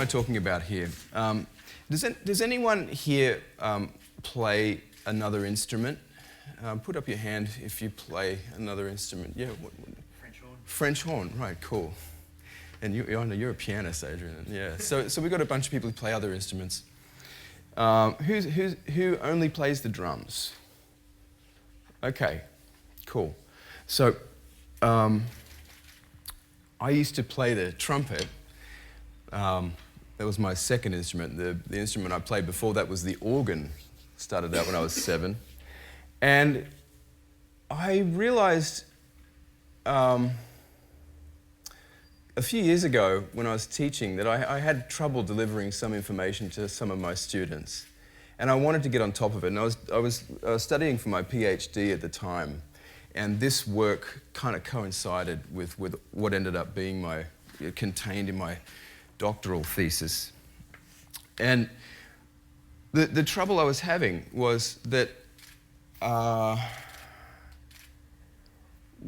I talking about here? Does anyone here play another instrument? Put up your hand if you play another instrument. Yeah. French horn. French horn, right, cool. And I know you're a pianist, Adrian. Yeah. So we've got a bunch of people who play other instruments. Who only plays the drums? Okay, cool. So I used to play the trumpet. That was my second instrument. The instrument I played before that was the organ. Started out when I was 7. And I realized a few years ago when I was teaching that I had trouble delivering some information to some of my students. And I wanted to get on top of it. And I was studying for my PhD at the time. And this work kind of coincided with what ended up being contained in my doctoral thesis. And the trouble I was having was that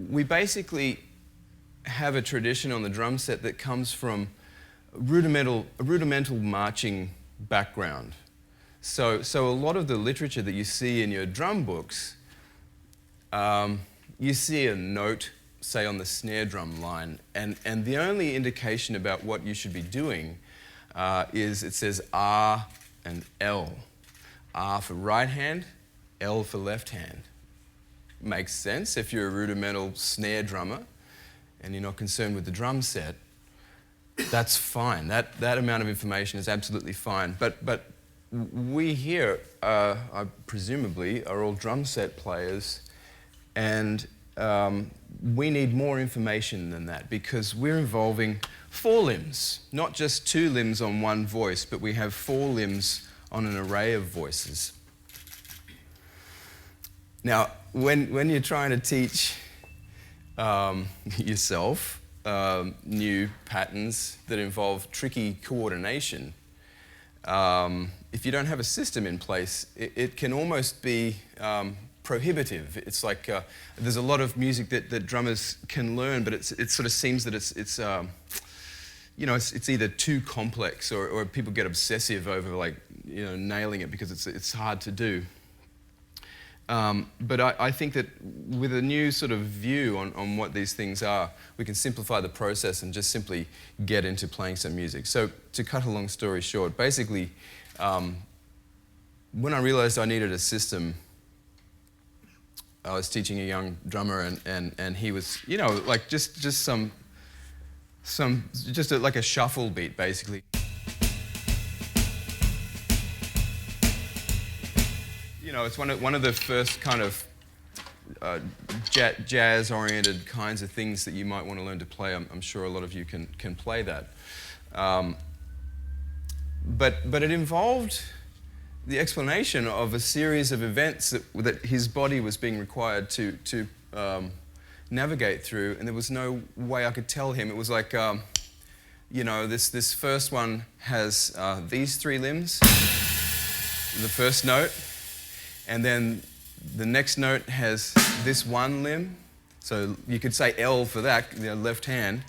we basically have a tradition on the drum set that comes from a rudimental marching background. So a lot of the literature that you see in your drum books, you see a note, say on the snare drum line, and the only indication about what you should be doing is it says R and L. R for right hand, L for left hand. Makes sense if you're a rudimental snare drummer and you're not concerned with the drum set. That's fine. That amount of information is absolutely fine. But we here, presumably, are all drum set players, and we need more information than that because we're involving 4 limbs, not just 2 limbs on one voice, but we have 4 limbs on an array of voices. Now, when you're trying to teach yourself new patterns that involve tricky coordination, if you don't have a system in place, it can almost be prohibitive. It's like there's a lot of music that drummers can learn, but it sort of seems that it's either too complex or people get obsessive over nailing it because it's hard to do. But I think that with a new sort of view on what these things are, we can simplify the process and just simply get into playing some music. So to cut a long story short, basically, when I realized I needed a system, I was teaching a young drummer and he was, like just like a shuffle beat, basically. It's one of the first kind of jazz-oriented kinds of things that you might want to learn to play. I'm sure a lot of you can play that. But it involved the explanation of a series of events that his body was being required to navigate through, and there was no way I could tell him. It was like, this first one has these 3 limbs, the first note. And then the next note has this one limb. So you could say L for that, left hand.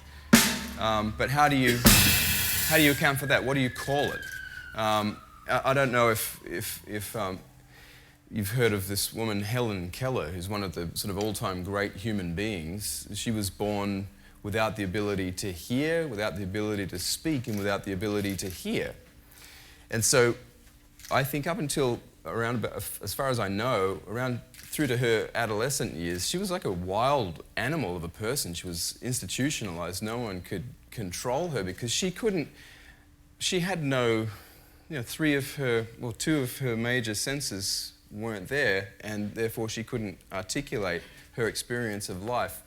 But how do you account for that? What do you call it? I don't know if you've heard of this woman, Helen Keller, who's one of the sort of all-time great human beings. She was born without the ability to hear, without the ability to speak, and without the ability to hear. And so I think up until around about, as far as I know, around through to her adolescent years, she was like a wild animal of a person. She was institutionalized. No one could control her because she had no, 2 of her major senses weren't there, and therefore she couldn't articulate her experience of life.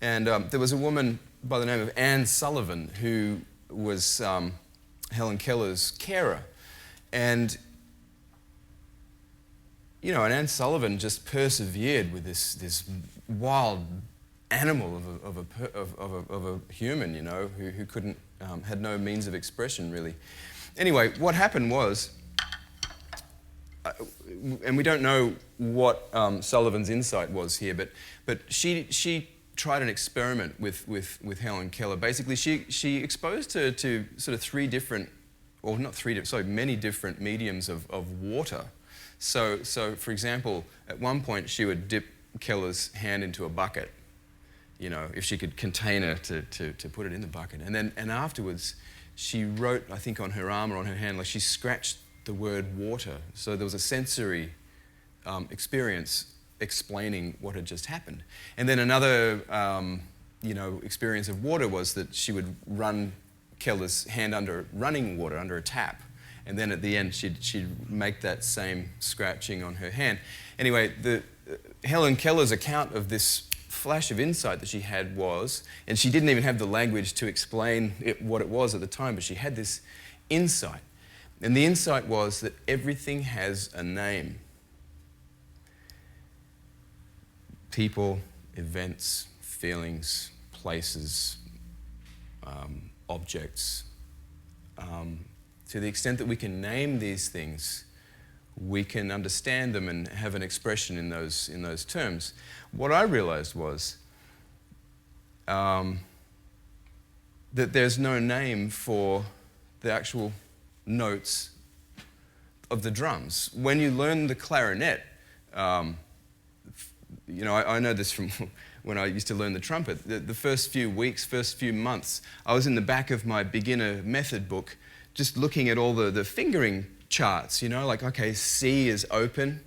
And there was a woman by the name of Anne Sullivan who was Helen Keller's carer. And and Anne Sullivan just persevered with this wild animal of a human, who couldn't, had no means of expression really. Anyway, what happened was, and we don't know what Sullivan's insight was here, but she tried an experiment with Helen Keller. Basically, she exposed her to sort of many different mediums of water. So for example, at one point she would dip Keller's hand into a bucket, you know, if she could contain her to put it in the bucket. And afterwards, she wrote, I think on her arm or on her hand, like she scratched the word water. So there was a sensory experience explaining what had just happened. And then another, experience of water was that she would run Keller's hand under running water, under a tap. And then at the end, she'd make that same scratching on her hand. Anyway, Helen Keller's account of this flash of insight that she had was, and she didn't even have the language to explain what it was at the time, but she had this insight. And the insight was that everything has a name. People, events, feelings, places, objects. To the extent that we can name these things, we can understand them and have an expression in those terms. What I realized was that there's no name for the actual notes of the drums. When you learn the clarinet, I know this from when I used to learn the trumpet. The first few weeks, first few months, I was in the back of my beginner method book just looking at all the fingering charts, like, okay, C is open,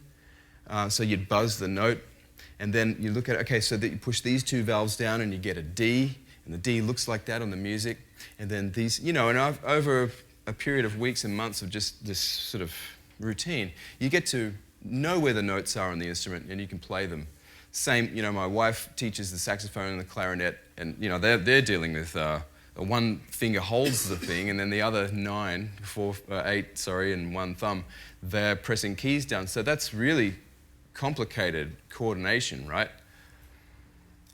so you'd buzz the note, and then you look at, okay, so that you push these two valves down and you get a D, and the D looks like that on the music, and then these, and over a period of weeks and months of just this sort of routine, you get to know where the notes are on the instrument and you can play them. Same, my wife teaches the saxophone and the clarinet, and they're dealing with one finger holds the thing, and then the other 8, and one thumb, they're pressing keys down. So that's really complicated coordination, right?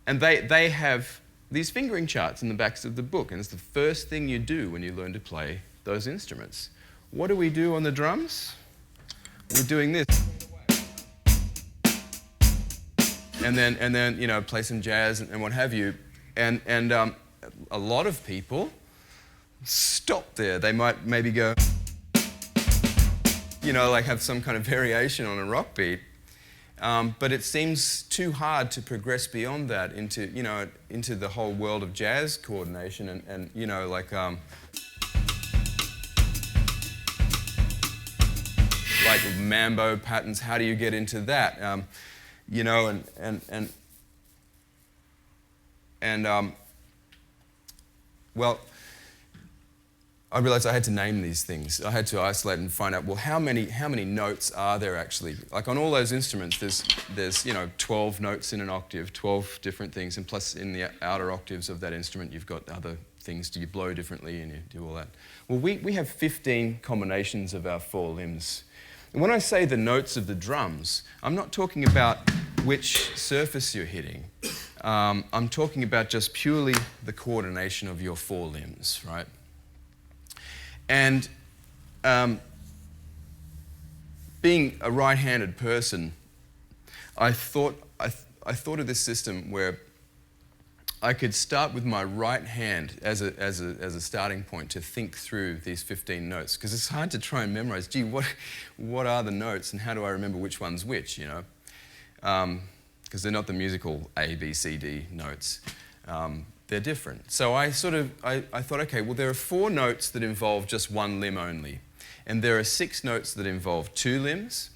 And they have these fingering charts in the backs of the book, and it's the first thing you do when you learn to play those instruments. What do we do on the drums? We're doing this. And then play some jazz and what have you. And a lot of people stop there. They might maybe go, like have some kind of variation on a rock beat. But it seems too hard to progress beyond that into the whole world of jazz coordination and like mambo patterns. How do you get into that? Well, I realized I had to name these things. I had to isolate and find out, well, how many notes are there actually? Like on all those instruments, there's 12 notes in an octave, 12 different things, and plus in the outer octaves of that instrument, you've got other things. Do you blow differently and you do all that? Well, we have 15 combinations of our 4 limbs. And when I say the notes of the drums, I'm not talking about which surface you're hitting. I'm talking about just purely the coordination of your 4 limbs, right? And being a right-handed person, I thought of this system where I could start with my right hand as a starting point to think through these 15 notes, because it's hard to try and memorize. Gee, what are the notes and how do I remember which one's which? Because they're not the musical A, B, C, D notes. They're different. So I thought, okay, well, there are 4 notes that involve just one limb only, and there are 6 notes that involve 2 limbs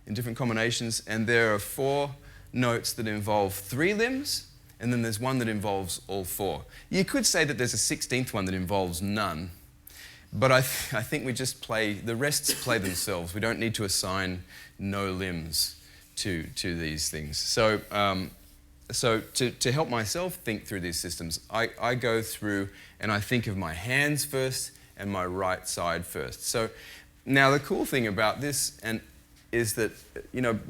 in different combinations, and there are 4 notes that involve 3 limbs, and then there's one that involves all 4. You could say that there's a 16th one that involves none, but I think we just play, the rests play themselves. We don't need to assign no limbs to these things. So to help myself think through these systems, I go through and I think of my hands first and my right side first. So now the cool thing about this is that,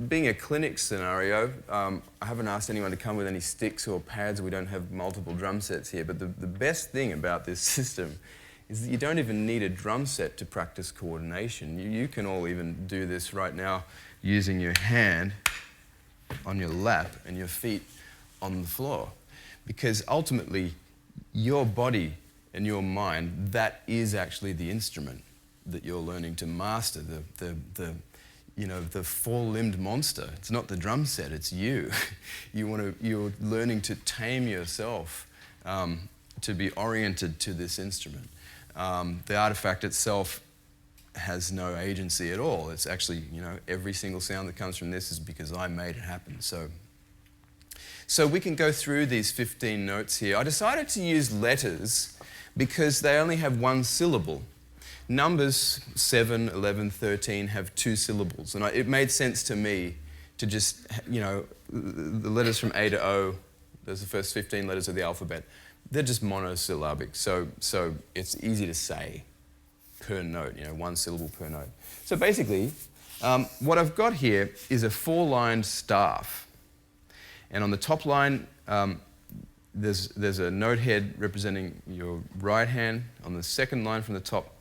being a clinic scenario, I haven't asked anyone to come with any sticks or pads. We don't have multiple drum sets here, but the best thing about this system is that you don't even need a drum set to practice coordination. You can all even do this right now using your hand on your lap and your feet on the floor. Because ultimately, your body and your mind, that is actually the instrument that you're learning to master, the four-limbed monster. It's not the drum set, it's you. You're learning to tame yourself to be oriented to this instrument. The artifact itself has no agency at all. It's actually, every single sound that comes from this is because I made it happen. So we can go through these 15 notes here. I decided to use letters because they only have one syllable. Numbers 7, 11, 13 have 2 syllables, and it made sense to me to just, the letters from A to O, those are the first 15 letters of the alphabet, they're just monosyllabic, so it's easy to say per note, one syllable per note. So basically, what I've got here is a 4-lined staff, and on the top line, there's a note head representing your right hand. On the second line from the top,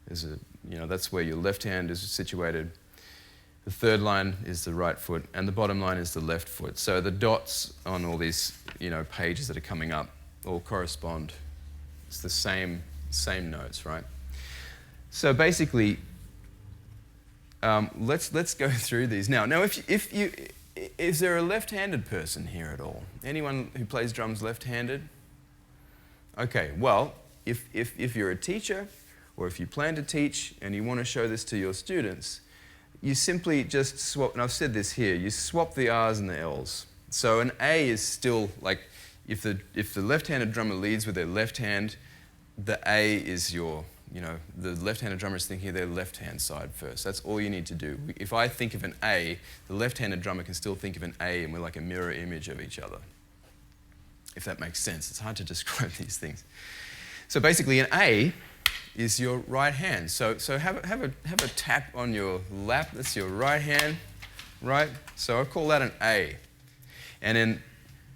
there's that's where your left hand is situated. The third line is the right foot, and the bottom line is the left foot. So the dots on all these, pages that are coming up all correspond. It's the same notes, right? So basically, let's go through these now. Now, is there a left-handed person here at all? Anyone who plays drums left-handed? Okay, well, if you're a teacher, or if you plan to teach and you want to show this to your students, you simply just swap, and I've said this here, you swap the R's and the L's. So an A is still like, if the left-handed drummer leads with their left hand, the A is your, the left-handed drummer is thinking of their left-hand side first. That's all you need to do. If I think of an A, the left-handed drummer can still think of an A, and we're like a mirror image of each other. If that makes sense. It's hard to describe these things. So basically an A is your right hand. So have a tap on your lap. That's your right hand, right? So I call that an A. And then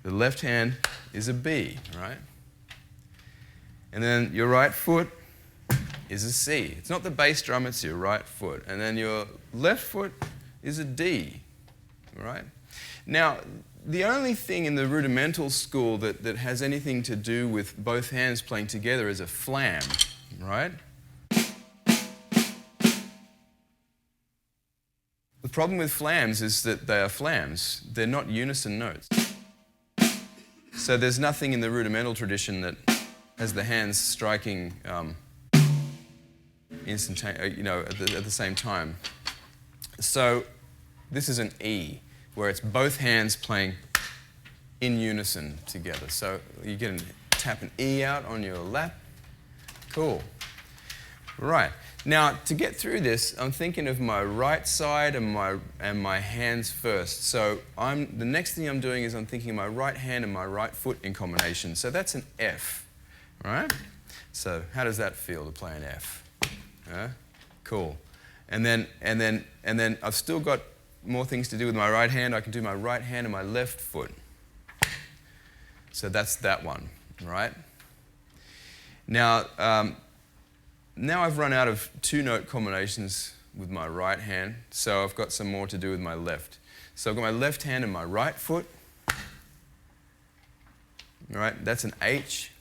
the left hand is a B, right? And then your right foot is a C. It's not the bass drum, it's your right foot. And then your left foot is a D, right? Now, the only thing in the rudimental school that has anything to do with both hands playing together is a flam, right? The problem with flams is that they are flams. They're not unison notes. So there's nothing in the rudimental tradition that has the hands striking at the same time. So this is an E, where it's both hands playing in unison together. So you tap an E out on your lap. Cool. Right. Now, to get through this, I'm thinking of my right side and my hands first. So the next thing I'm doing is I'm thinking of my right hand and my right foot in combination. So that's an F, right? So how does that feel to play an F? Cool. And then I've still got more things to do with my right hand. I can do my right hand and my left foot. So that's that one, right? Now, now I've run out of 2-note combinations with my right hand, so I've got some more to do with my left. So I've got my left hand and my right foot. All right, that's an H.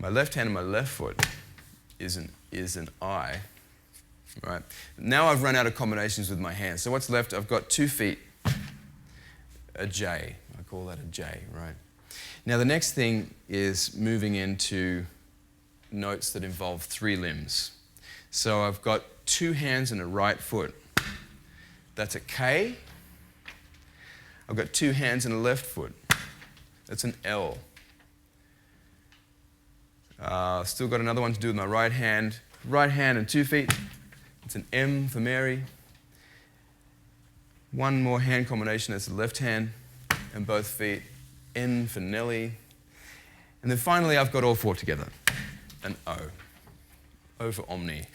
My left hand and my left foot is an I. Right. Now I've run out of combinations with my hands. So what's left? I've got 2 feet, a J. I call that a J, right? Now the next thing is moving into notes that involve 3 limbs. So I've got 2 hands and a right foot. That's a K. I've got 2 hands and a left foot. That's an L. Still got another one to do with my right hand. Right hand and 2 feet. It's an M for Mary. 1 more hand combination, that's the left hand and both feet. N for Nelly. And then finally I've got all 4 together. An O. O for Omni.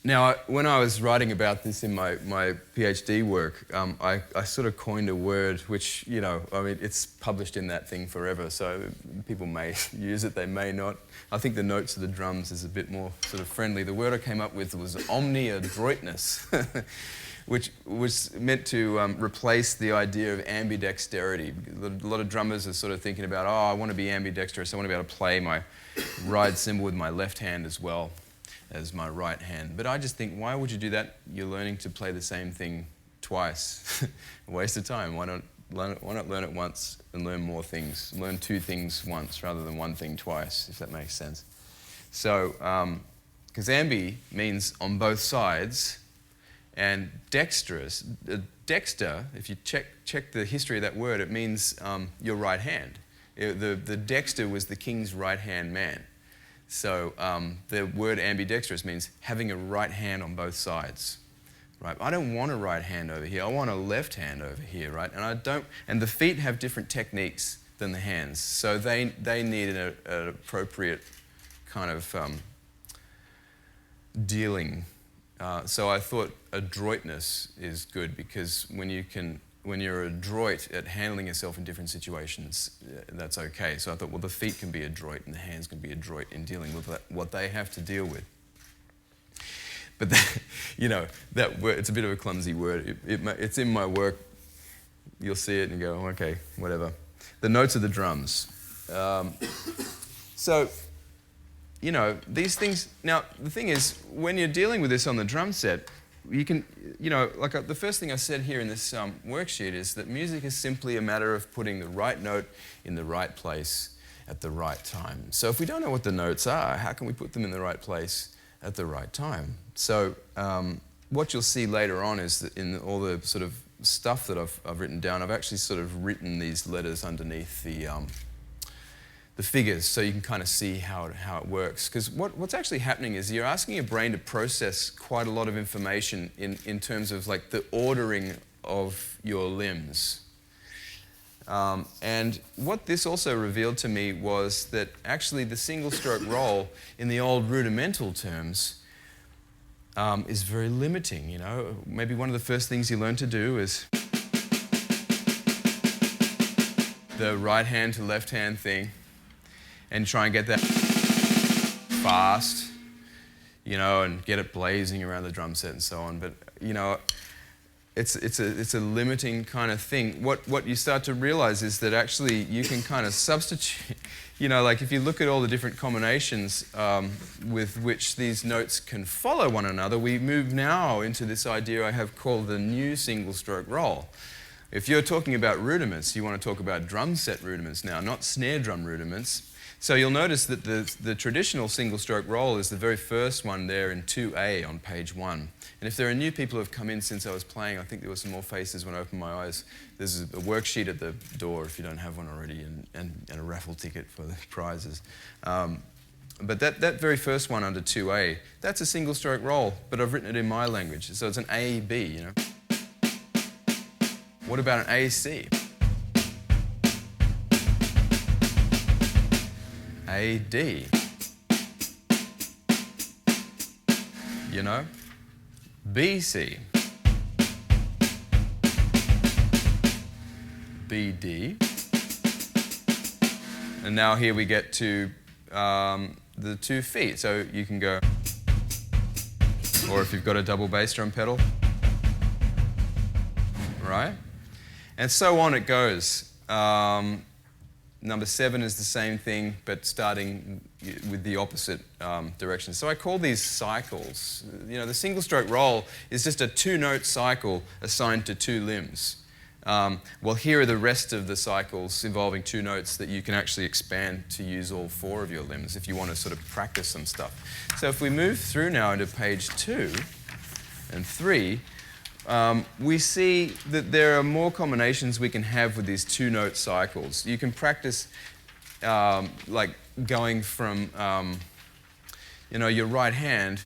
Now, when I was writing about this in my PhD work, I sort of coined a word which, it's published in that thing forever, so people may use it, they may not. I think the notes of the drums is a bit more sort of friendly. The word I came up with was omni-adroitness, which was meant to replace the idea of ambidexterity. A lot of drummers are sort of thinking about, oh, I want to be ambidextrous, I want to be able to play my ride cymbal with my left hand as well as my right hand. But I just think, why would you do that? You're learning to play the same thing twice. A waste of time. Why not learn it once and learn more things? Learn two things once rather than one thing twice, if that makes sense. So, because ambi means on both sides, and dexterous, dexter, if you check the history of that word, it means your right hand. The dexter was the king's right-hand man. So the word ambidextrous means having a right hand on both sides. Right? I don't want a right hand over here. I want a left hand over here, right? And the feet have different techniques than the hands, so they need an appropriate kind of dealing. So I thought adroitness is good, because when you're adroit at handling yourself in different situations, that's okay. So I thought, well, the feet can be adroit and the hands can be adroit in dealing with what they have to deal with. But that word, it's a bit of a clumsy word. It's in my work. You'll see it and go, oh, okay, whatever. The notes of the drums. So, these things. Now, the thing is, when you're dealing with this on the drum set, you can, the first thing I said here in this worksheet is that music is simply a matter of putting the right note in the right place at the right time. So if we don't know what the notes are, how can we put them in the right place at the right time? So what you'll see later on is that in all the sort of stuff that I've written down, I've actually sort of written these letters underneath the figures, so you can kind of see how it works. Because what's actually happening is you're asking your brain to process quite a lot of information in terms of like the ordering of your limbs. And what this also revealed to me was that actually the single stroke roll in the old rudimental terms is very limiting. Maybe one of the first things you learn to do is the right hand to left hand thing, and try and get that fast, and get it blazing around the drum set and so on. But it's a limiting kind of thing. What you start to realize is that actually you can kind of substitute. Like if you look at all the different combinations with which these notes can follow one another, we move now into this idea I have called the new single stroke roll. If you're talking about rudiments, you want to talk about drum set rudiments now, not snare drum rudiments. So you'll notice that the traditional single-stroke roll is the very first one there in 2A on page 1. And if there are new people who have come in since I was playing, I think there were some more faces when I opened my eyes. There's a worksheet at the door if you don't have one already, and a raffle ticket for the prizes. But that very first one under 2A, that's a single-stroke roll, but I've written it in my language. So it's an A-B, What about an A-C? A-D. B-C. B-D. And now here we get to the 2 feet. So you can go, or if you've got a double bass drum pedal, right? And so on it goes. Number 7 is the same thing, but starting with the opposite direction. So I call these cycles. The single stroke roll is just a 2-note cycle assigned to 2 limbs. Well, here are the rest of the cycles involving 2 notes that you can actually expand to use all 4 of your limbs if you want to sort of practice some stuff. So if we move through now into page 2 and 3, we see that there are more combinations we can have with these 2-note cycles. You can practice like going from your right hand.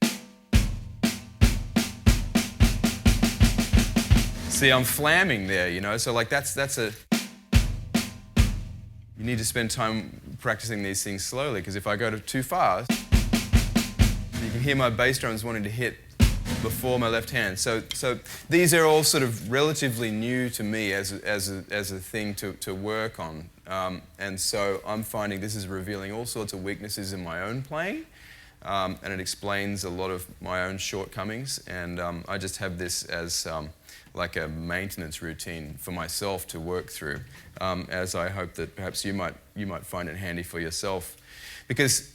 See, I'm flamming there, so like that's a... You need to spend time practicing these things slowly, because if I go too fast, you can hear my bass drums wanting to hit before my left hand. So these are all sort of relatively new to me as a thing to work on. And so I'm finding this is revealing all sorts of weaknesses in my own playing. and it explains a lot of my own shortcomings, and I just have this as like a maintenance routine for myself to work through, as I hope that perhaps you might find it handy for yourself, because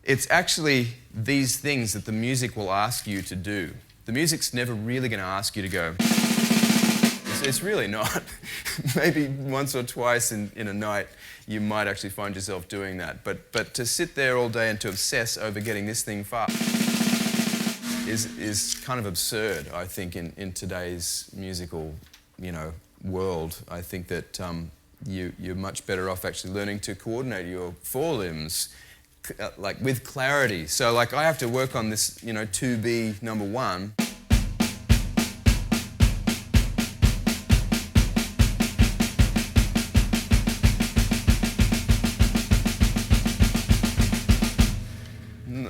it's actually these things that the music will ask you to do. The music's never really going to ask you to go. It's really not. Maybe once or twice in a night you might actually find yourself doing that. But to sit there all day and to obsess over getting this thing far is kind of absurd, I think, in today's musical, world. I think that you're much better off actually learning to coordinate your forelimbs like with clarity. So like I have to work on this, 2B number 1.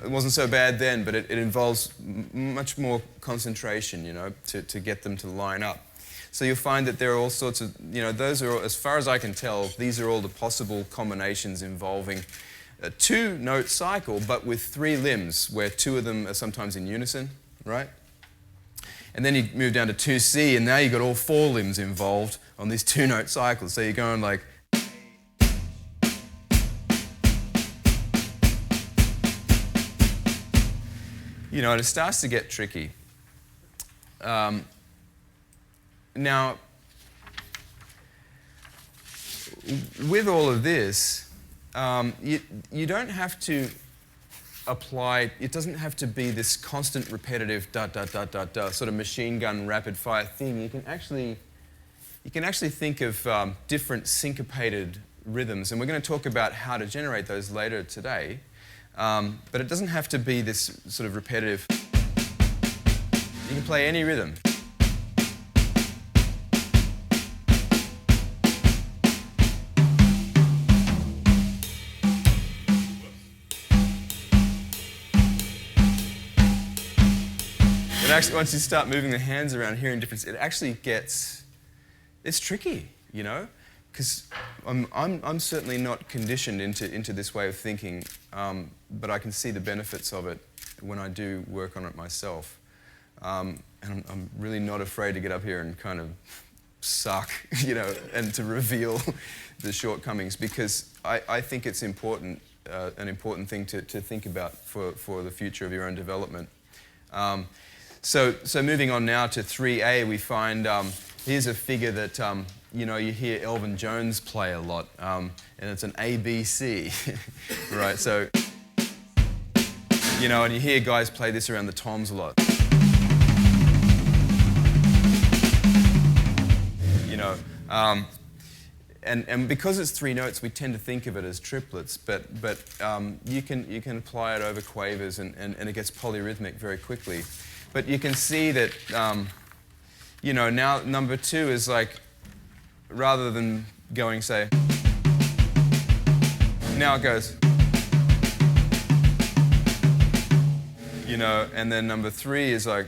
It wasn't so bad then, but it involves much more concentration, to get them to line up. So you'll find that there are all sorts of, those are, as far as I can tell, these are all the possible combinations involving a 2-note cycle, but with 3 limbs, where 2 of them are sometimes in unison, right? And then you move down to 2C, and now you've got all 4 limbs involved on these 2-note cycles. So you're going like... and it starts to get tricky. Now, with all of this, you don't have to apply, it doesn't have to be this constant repetitive sort of machine gun rapid fire thing. You can actually think of different syncopated rhythms, and we're going to talk about how to generate those later today. But it doesn't have to be this sort of repetitive. You can play any rhythm. But actually, once you start moving the hands around, hearing difference, it actually it's tricky, because I'm certainly not conditioned into this way of thinking, but I can see the benefits of it when I do work on it myself. And I'm really not afraid to get up here and kind of suck, and to reveal the shortcomings, because I think it's important, an important thing to think about for the future of your own development. So moving on now to 3A, we find here's a figure that you hear Elvin Jones play a lot, and it's an ABC, right? So, and you hear guys play this around the toms a lot. And because it's 3 notes, we tend to think of it as triplets, but you can apply it over quavers, and it gets polyrhythmic very quickly. But you can see that, now number 2 is like, rather than going, say, now it goes, and then number 3 is like,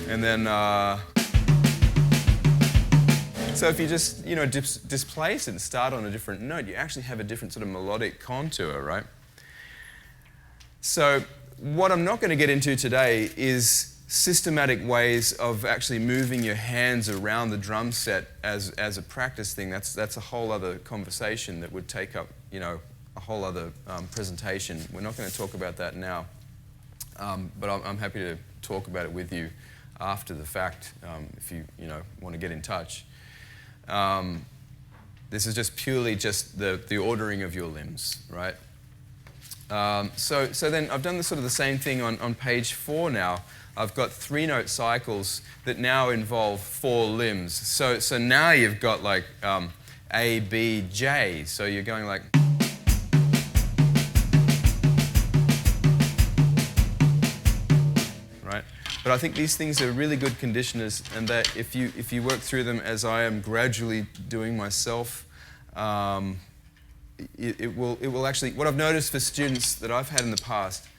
and then, so if you just, displace it and start on a different note, you actually have a different sort of melodic contour, right? So what I'm not going to get into today is systematic ways of actually moving your hands around the drum set as a practice thing. That's a whole other conversation that would take up, a whole other presentation. We're not going to talk about that now, but I'm happy to talk about it with you after the fact, if you want to get in touch. This is just purely the ordering of your limbs, right? So then I've done the same thing on page 4 now. I've got 3-note cycles that now involve 4 limbs. So now you've got like A, B, J. So you're going like. Right? But I think these things are really good conditioners, and that if you work through them as I am gradually doing myself, it will actually, what I've noticed for students that I've had in the past,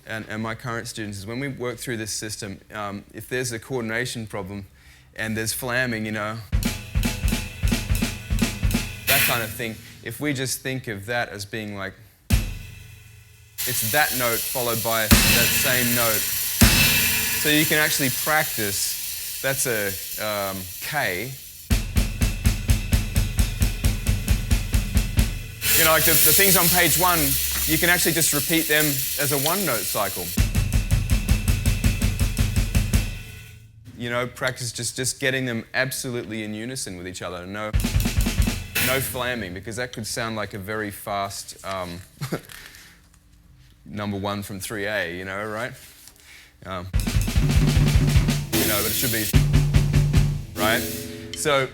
and my current students, is when we work through this system, if there's a coordination problem and there's flamming, that kind of thing, if we just think of that as being like, it's that note followed by that same note. So you can actually practice, that's a K. You know, like the things on page 1, you can actually just repeat them as a one-note cycle. You know, practice just getting them absolutely in unison with each other. No flamming, because that could sound like a very fast number 1 from 3A, you know, right? You know, but it should be, right? So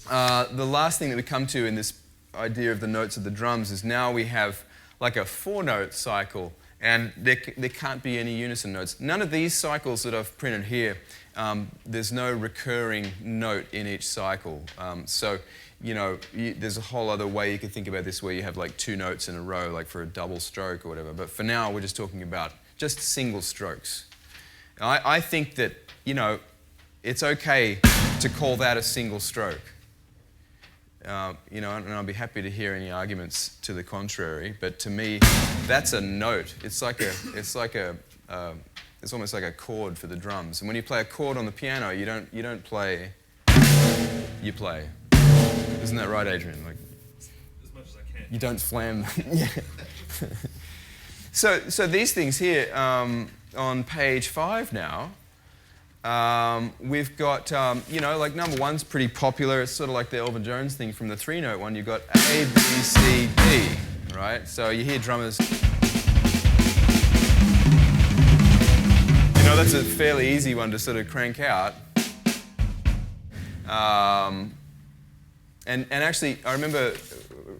the last thing that we come to in this idea of the notes of the drums is now we have like a 4-note cycle, and there can't be any unison notes. None of these cycles that I've printed here, there's no recurring note in each cycle. So, you know, there's a whole other way you could think about this where you have like 2 notes in a row, like for a double stroke or whatever. But for now, we're just talking about just single strokes. I think that, you know, it's okay to call that a single stroke. You know, and I'll be happy to hear any arguments to the contrary. But to me, that's a note. It's almost like a chord for the drums. And when you play a chord on the piano, you don't play. You play. Isn't that right, Adrian? Like, as much as I can. You don't flam. Yeah. So these things here on page 5 now. We've got, you know, like number 1's pretty popular. It's sort of like the Elvin Jones thing from the 3-note one. You've got A, B, C, D, right? So you hear drummers. You know, that's a fairly easy one to sort of crank out. And actually, I remember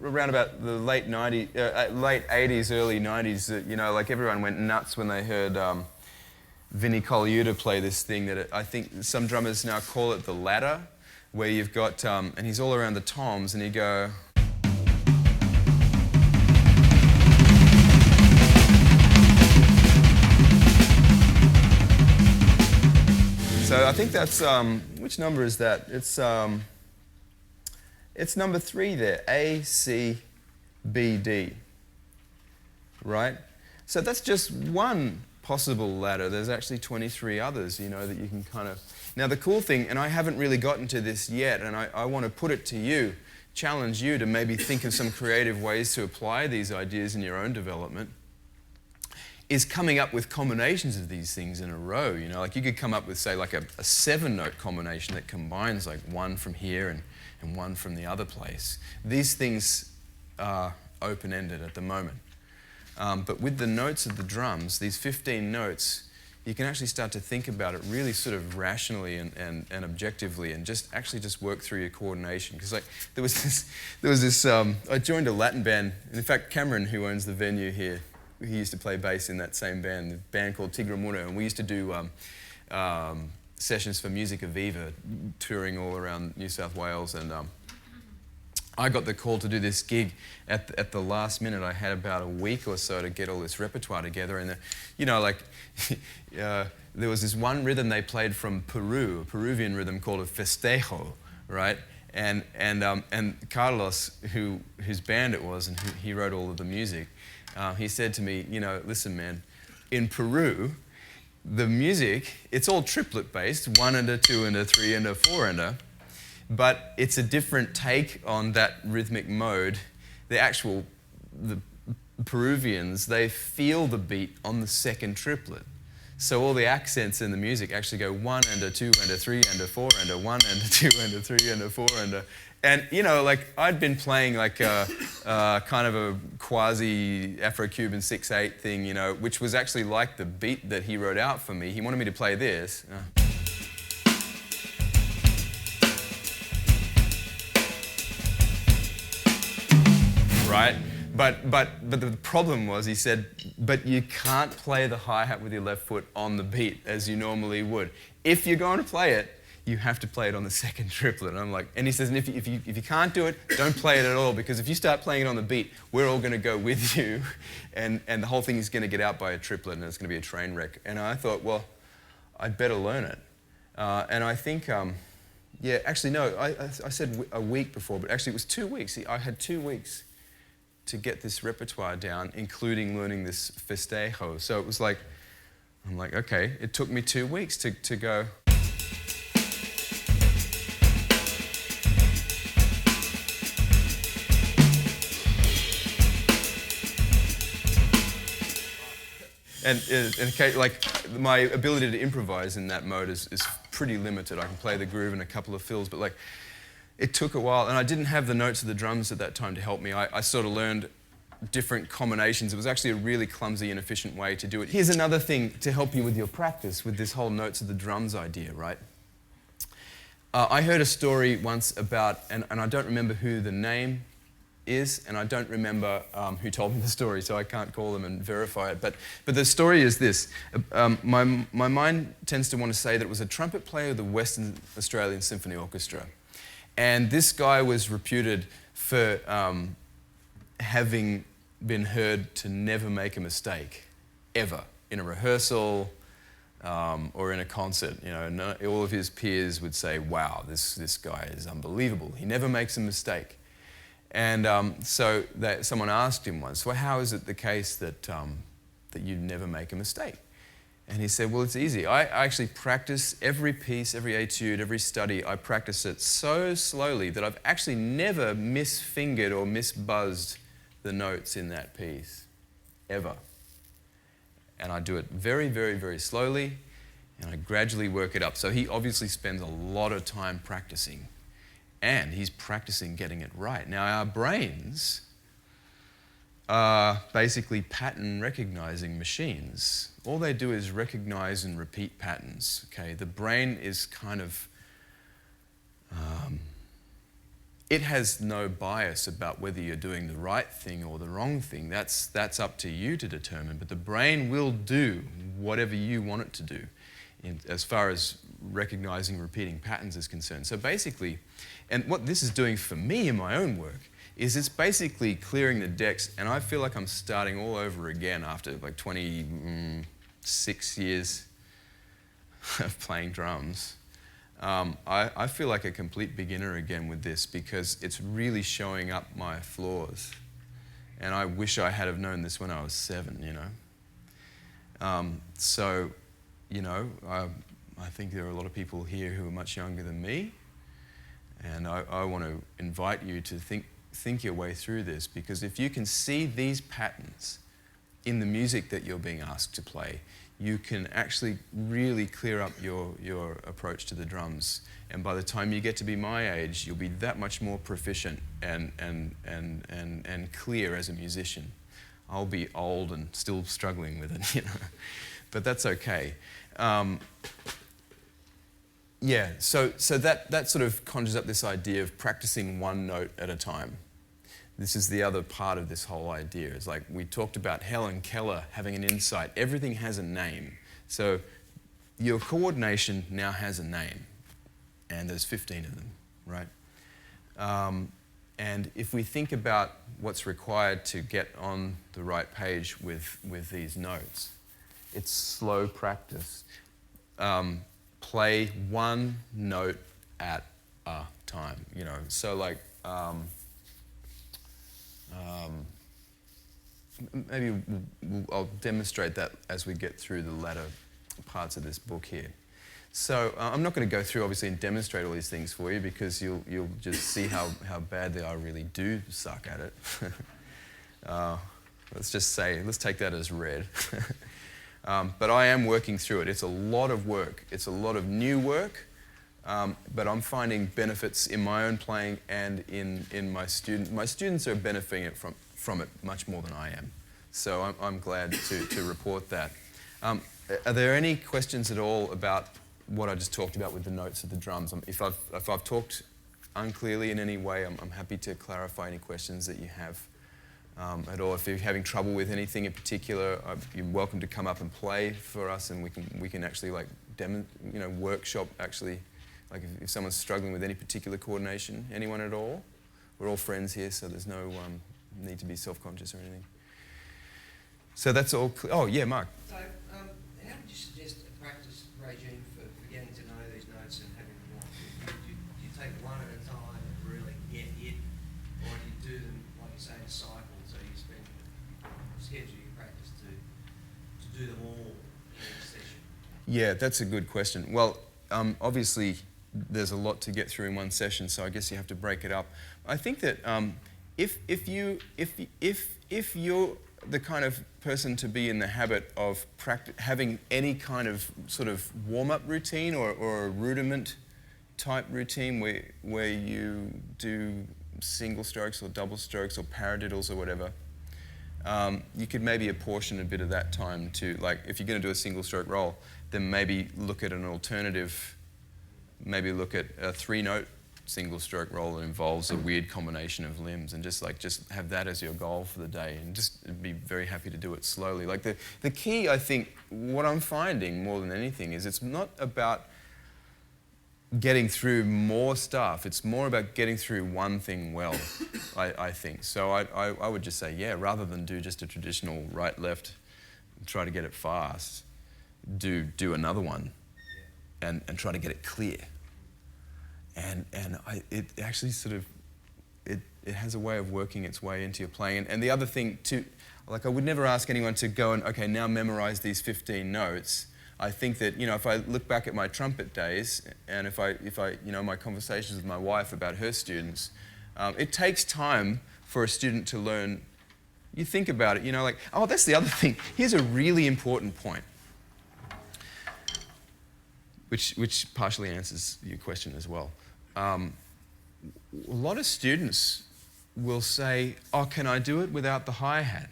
around about the late 80s, early 90s, you know, like everyone went nuts when they heard Vinnie Colaiuta play this thing that I think some drummers now call it the ladder, where you've got, and he's all around the toms, and you go. So I think that's, which number is that? It's number 3 there, A, C, B, D, right? So that's just one possible ladder. There's actually 23 others, you know, that you can kind of... Now the cool thing, and I haven't really gotten to this yet, and I want to put it to you, challenge you to maybe think of some creative ways to apply these ideas in your own development, is coming up with combinations of these things in a row, you know, like you could come up with, say, like a 7-note combination that combines like one from here and one from the other place. These things are open-ended at the moment. But with the notes of the drums, these 15 notes, you can actually start to think about it really sort of rationally and objectively, and just work through your coordination. Because like there was this I joined a Latin band. In fact, Cameron, who owns the venue here, he used to play bass in that same band, the band called Tigramuna, and we used to do sessions for Music Aviva, touring all around New South Wales, and I got the call to do this gig at the last minute. I had about a week or so to get all this repertoire together, and you know, like there was this one rhythm they played from Peru, a Peruvian rhythm called a festejo, right? And Carlos, whose band it was, and he wrote all of the music, he said to me, you know, listen, man, in Peru, the music, it's all triplet based, 1 and a 2 and a 3 and a 4 and a, but it's a different take on that rhythmic mode. The Peruvians, they feel the beat on the second triplet. So all the accents in the music actually go 1 and a 2 and a 3 and a 4 and a 1 and a 2 and a 3 and a 4 and a... And, you know, like, I'd been playing like a kind of a quasi-Afro-Cuban 6/8 thing, you know, which was actually like the beat that he wrote out for me. He wanted me to play this. Right? But the problem was, he said, but you can't play the hi-hat with your left foot on the beat as you normally would. If you're going to play it, you have to play it on the second triplet. And I'm like, and he says, and if you can't do it, don't play it at all, because if you start playing it on the beat, we're all going to go with you, and the whole thing is going to get out by a triplet, and it's going to be a train wreck. And I thought, well, I'd better learn it. And I think, Yeah, actually, no, I said a week before, but actually it was 2 weeks. See, I had 2 weeks to get this repertoire down, including learning this festejo. So it was like, I'm like, okay, it took me 2 weeks to go. And like, my ability to improvise in that mode is pretty limited. I can play the groove and a couple of fills, but like, it took a while, and I didn't have the notes of the drums at that time to help me. I sort of learned different combinations. It was actually a really clumsy, inefficient way to do it. Here's another thing to help you with your practice, with this whole notes of the drums idea, right? I heard a story once about, and I don't remember who the name is, and I don't remember who told me the story, so I can't call them and verify it. But the story is this. My mind tends to want to say that it was a trumpet player of the Western Australian Symphony Orchestra. And this guy was reputed for having been heard to never make a mistake, ever, in a rehearsal or in a concert. You know, all of his peers would say, wow, this guy is unbelievable. He never makes a mistake. And so someone asked him once, well, how is it the case that you never make a mistake? And he said, well, it's easy. I actually practice every piece, every etude, every study. I practice it so slowly that I've actually never misfingered or misbuzzed the notes in that piece, ever. And I do it very, very, very slowly, and I gradually work it up. So he obviously spends a lot of time practicing. And he's practicing getting it right. Now, our brains are basically pattern recognizing machines. All they do is recognize and repeat patterns, okay? The brain is kind of, it has no bias about whether you're doing the right thing or the wrong thing. That's up to you to determine. But the brain will do whatever you want it to do as far as recognizing and repeating patterns is concerned. So basically, and what this is doing for me in my own work is it's basically clearing the decks, and I feel like I'm starting all over again after like 26 years of playing drums. I feel like a complete beginner again with this because it's really showing up my flaws. And I wish I had have known this when I was 7, you know. So, you know, I think there are a lot of people here who are much younger than me, and I want to invite you to think your way through this, because if you can see these patterns in the music that you're being asked to play, you can actually really clear up your approach to the drums. And by the time you get to be my age, you'll be that much more proficient and clear as a musician. I'll be old and still struggling with it, you know, but that's okay. Yeah, so that sort of conjures up this idea of practicing one note at a time. This is the other part of this whole idea. It's like we talked about Helen Keller having an insight. Everything has a name. So your coordination now has a name, and there's 15 of them, right? And if we think about what's required to get on the right page with these notes, it's slow practice. Play one note at a time, you know. So like, maybe I'll demonstrate that as we get through the latter parts of this book here. So I'm not going to go through obviously and demonstrate all these things for you, because you'll just see how badly I really do suck at it. Let's take that as read. But I am working through it. It's a lot of work. It's a lot of new work, but I'm finding benefits in my own playing and in my students. My students are benefiting from it much more than I am. So I'm glad to report that. Are there any questions at all about what I just talked about with the notes of the drums? If I've talked unclearly in any way, I'm happy to clarify any questions that you have. At all. If you're having trouble with anything in particular, you're welcome to come up and play for us, and we can actually like workshop actually, like if someone's struggling with any particular coordination, anyone at all. We're all friends here, so there's no need to be self-conscious or anything. So that's all. Oh yeah, Mark. So how would you suggest a practice regime for getting to know these notes and having them right? Yeah, that's a good question. Well, obviously, there's a lot to get through in one session, so I guess you have to break it up. I think that if you're the kind of person to be in the habit of having any kind of sort of warm-up routine or a rudiment type routine where you do single strokes or double strokes or paradiddles or whatever, you could maybe apportion a bit of that time to, like, if you're going to do a single stroke roll, then maybe look at an alternative, maybe look at a 3-note single stroke roll that involves a weird combination of limbs, and just have that as your goal for the day, and just be very happy to do it slowly. Like the key, I think, what I'm finding more than anything is it's not about getting through more stuff, it's more about getting through one thing well, I think. So I would just say, yeah, rather than do just a traditional right-left, try to get it fast, do another one and try to get it clear. And it actually sort of, it has a way of working its way into your playing. And the other thing too, like, I would never ask anyone to go and, okay, now memorize these 15 notes. I think that, if I look back at my trumpet days, and if I my conversations with my wife about her students, it takes time for a student to learn. You think about it, like, oh, that's the other thing. Here's a really important point, which partially answers your question as well. A lot of students will say, oh, can I do it without the hi-hat?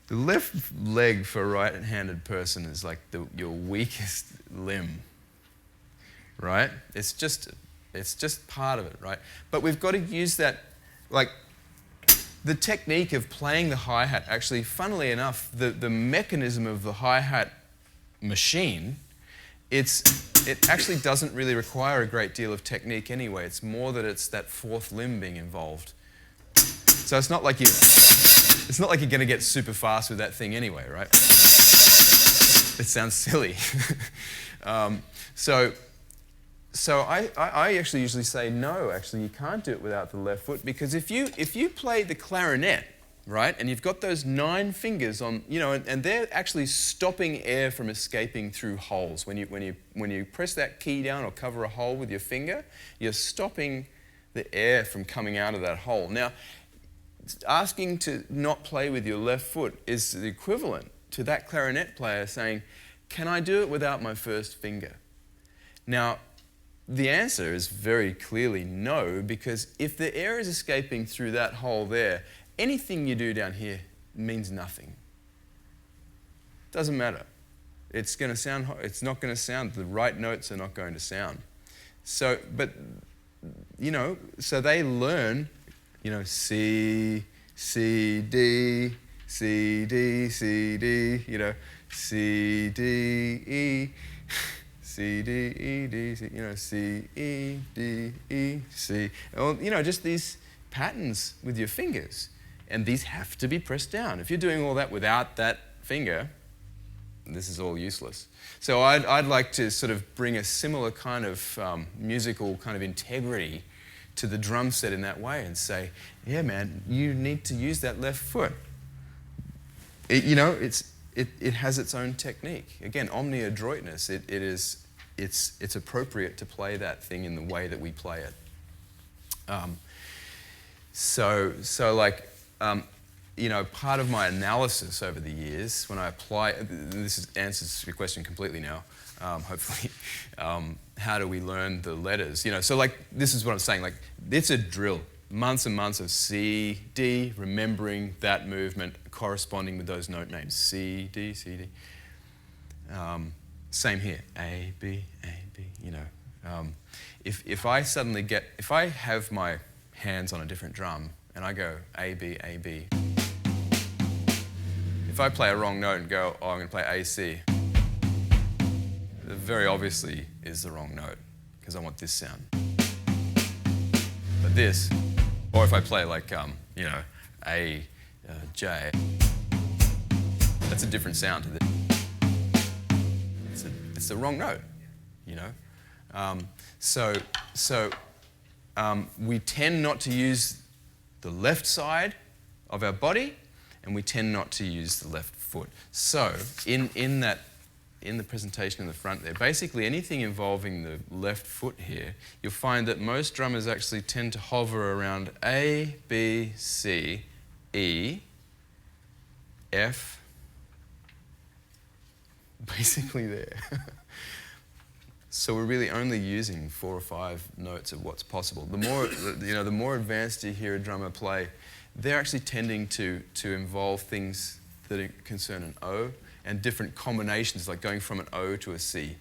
The left leg for a right-handed person is like your weakest limb, right? It's just part of it, right? But we've got to use that, like, the technique of playing the hi-hat, actually, funnily enough, the mechanism of the hi-hat machine, it actually doesn't really require a great deal of technique anyway. It's more that it's that fourth limb being involved. So it's not like you're going to get super fast with that thing anyway, right? It sounds silly. So I actually usually say, no, actually, you can't do it without the left foot, because if you play the clarinet, right, and you've got those 9 fingers on, and they're actually stopping air from escaping through holes. When you press that key down or cover a hole with your finger, you're stopping the air from coming out of that hole. Now, asking to not play with your left foot is the equivalent to that clarinet player saying, can I do it without my first finger? Now, the answer is very clearly no, because if the air is escaping through that hole there, anything you do down here means nothing. Doesn't matter. It's going to sound, it's not going to sound, the right notes are not going to sound. So, but, so they learn, C, C, D, C, D, C, D, C, D, E, C, D, E, D, C, C, E, D, E, C. Well, just these patterns with your fingers. And these have to be pressed down. If you're doing all that without that finger, this is all useless. So I'd like to sort of bring a similar kind of musical kind of integrity to the drum set in that way and say, yeah, man, you need to use that left foot. It has its own technique. Again, omni-adroitness. It's appropriate to play that thing in the way that we play it. Part of my analysis over the years, when I apply, this answers your question completely now, hopefully, how do we learn the letters? This is what I'm saying, it's a drill. Months and months of C, D, remembering that movement, corresponding with those note names, C, D, C, D. Same here, A, B, A, B, If I have my hands on a different drum, and I go A, B, A, B. If I play a wrong note and go, oh, I'm going to play A, C, it very obviously is the wrong note, because I want this sound. But this, or if I play A, J, that's a different sound to this. It's the wrong note, we tend not to use the left side of our body, and we tend not to use the left foot. So, in that in the presentation in the front there. Basically, anything involving the left foot here, you'll find that most drummers actually tend to hover around A, B, C, E, F, basically there. So we're really only using 4 or 5 notes of what's possible. The more, the more advanced you hear a drummer play, they're actually tending to involve things that concern an O and different combinations, like going from an O to a C,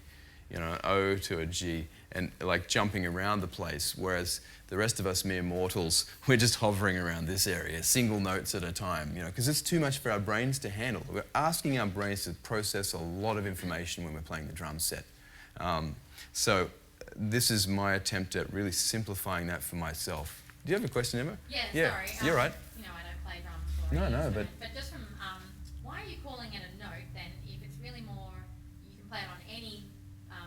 an O to a G, and like jumping around the place, whereas the rest of us mere mortals, we're just hovering around this area, single notes at a time, because it's too much for our brains to handle. We're asking our brains to process a lot of information when we're playing the drum set. So this is my attempt at really simplifying that for myself. Do you have a question, Emma? Yeah, sorry. You're right. I don't play drums or No, but just from, why are you calling it a note then, if it's really more, you can play it on any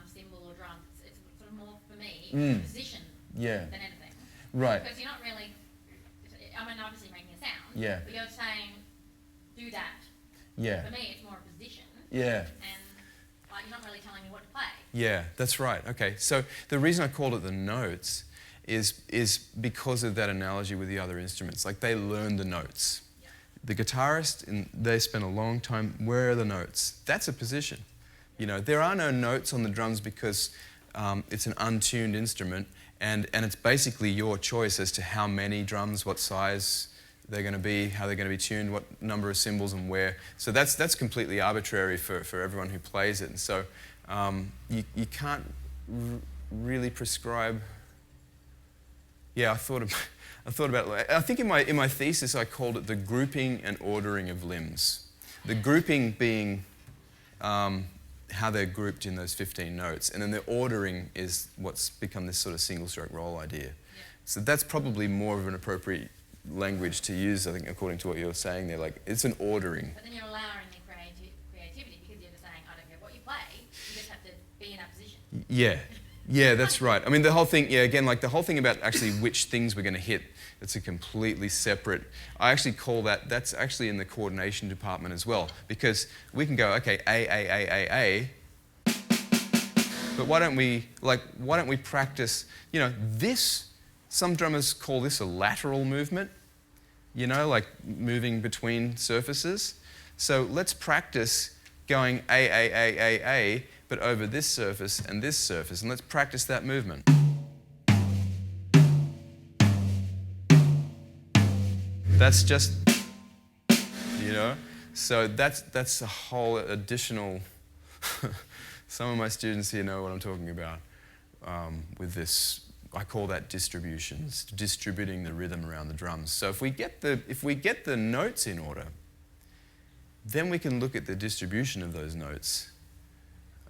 cymbal or drum, it's sort of more, for me, position than anything. Right. Because you're not really, obviously making a sound, but you're saying, do that. For me, it's more a position. And you're not really telling me what to play. Yeah, that's right. Okay, so the reason I called it the notes is because of that analogy with the other instruments. Like, they learn the notes. Yeah. The guitarist, they spend a long time, where are the notes? That's a position. There are no notes on the drums because it's an untuned instrument, and it's basically your choice as to how many drums, what size they're going to be, how they're going to be tuned, what number of cymbals and where. So that's completely arbitrary for everyone who plays it. And so you can't really prescribe. Yeah, I thought about it. I think in my thesis I called it the grouping and ordering of limbs. The grouping being how they're grouped in those 15 notes, and then the ordering is what's become this sort of single stroke roll idea. So that's probably more of an appropriate language to use, I think, according to what you're saying there. Like, it's an ordering. But then you're allowing the creativity because you're just saying, I don't care what you play, you just have to be in that position. Yeah, that's right. I mean, the whole thing, again, like the whole thing about actually which things we're going to hit, it's a completely separate, I actually call that's actually in the coordination department as well, because we can go, okay, A, but why don't we practice, this. Some drummers call this a lateral movement, like moving between surfaces. So let's practice going A, but over this surface, and let's practice that movement. That's just, so that's a whole additional, some of my students here know what I'm talking about with this. I call that distributions, distributing the rhythm around the drums. So if we get the notes in order, then we can look at the distribution of those notes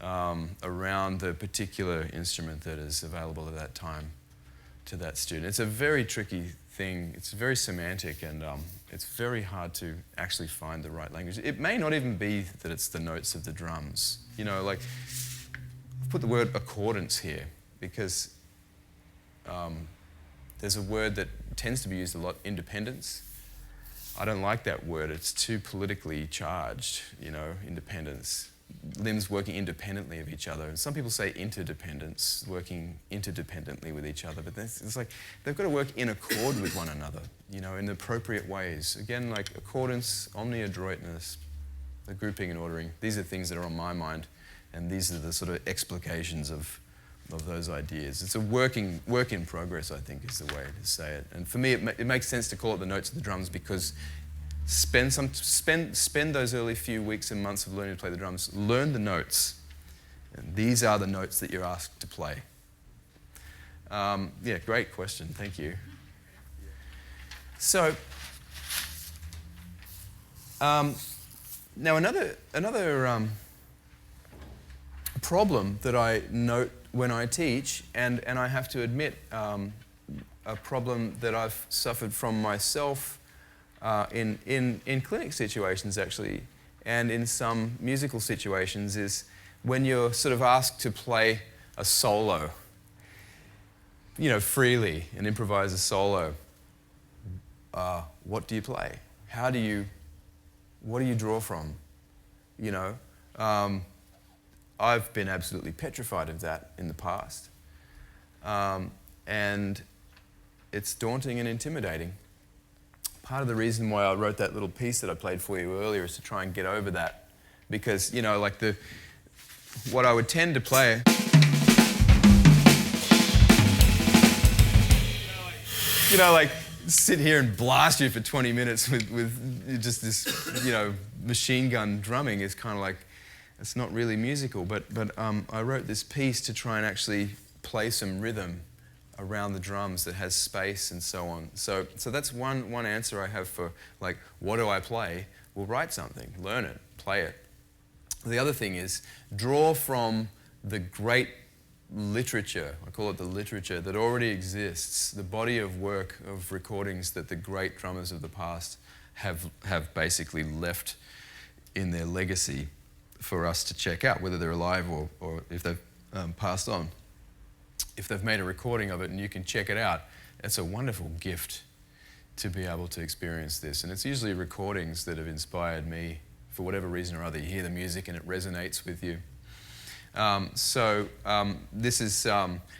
around the particular instrument that is available at that time to that student. It's a very tricky thing. It's very semantic, and it's very hard to actually find the right language. It may not even be that it's the notes of the drums. Like, I've put the word accordance here because there's a word that tends to be used a lot, independence. I don't like that word. It's too politically charged, independence. Limbs working independently of each other. And some people say interdependence, working interdependently with each other. But it's like they've got to work in accord with one another, in appropriate ways. Again, like accordance, omniadroitness, the grouping and ordering. These are things that are on my mind, and these are the sort of explications of those ideas. It's a work in progress, I think, is the way to say it. And for me, it makes sense to call it the notes of the drums because spend those early few weeks and months of learning to play the drums. Learn the notes. And these are the notes that you're asked to play. Yeah, great question. Thank you. So, now another problem that I note when I teach, and I have to admit, a problem that I've suffered from myself in clinic situations actually, and in some musical situations, is when you're sort of asked to play a solo, freely and improvise a solo. What do you play? What do you draw from? I've been absolutely petrified of that in the past. And it's daunting and intimidating. Part of the reason why I wrote that little piece that I played for you earlier is to try and get over that. Because, like what I would tend to play... like sit here and blast you for 20 minutes with just this, machine gun drumming is kind of like, it's not really musical. But I wrote this piece to try and actually play some rhythm around the drums that has space and so on. So that's one answer I have for, like, what do I play? Well, write something, learn it, play it. The other thing is draw from the great literature, I call it the literature, that already exists, the body of work of recordings that the great drummers of the past have basically left in their legacy for us to check out, whether they're alive or if they've passed on. If they've made a recording of it and you can check it out, it's a wonderful gift to be able to experience this. And it's usually recordings that have inspired me for whatever reason or other. You hear the music and it resonates with you. This is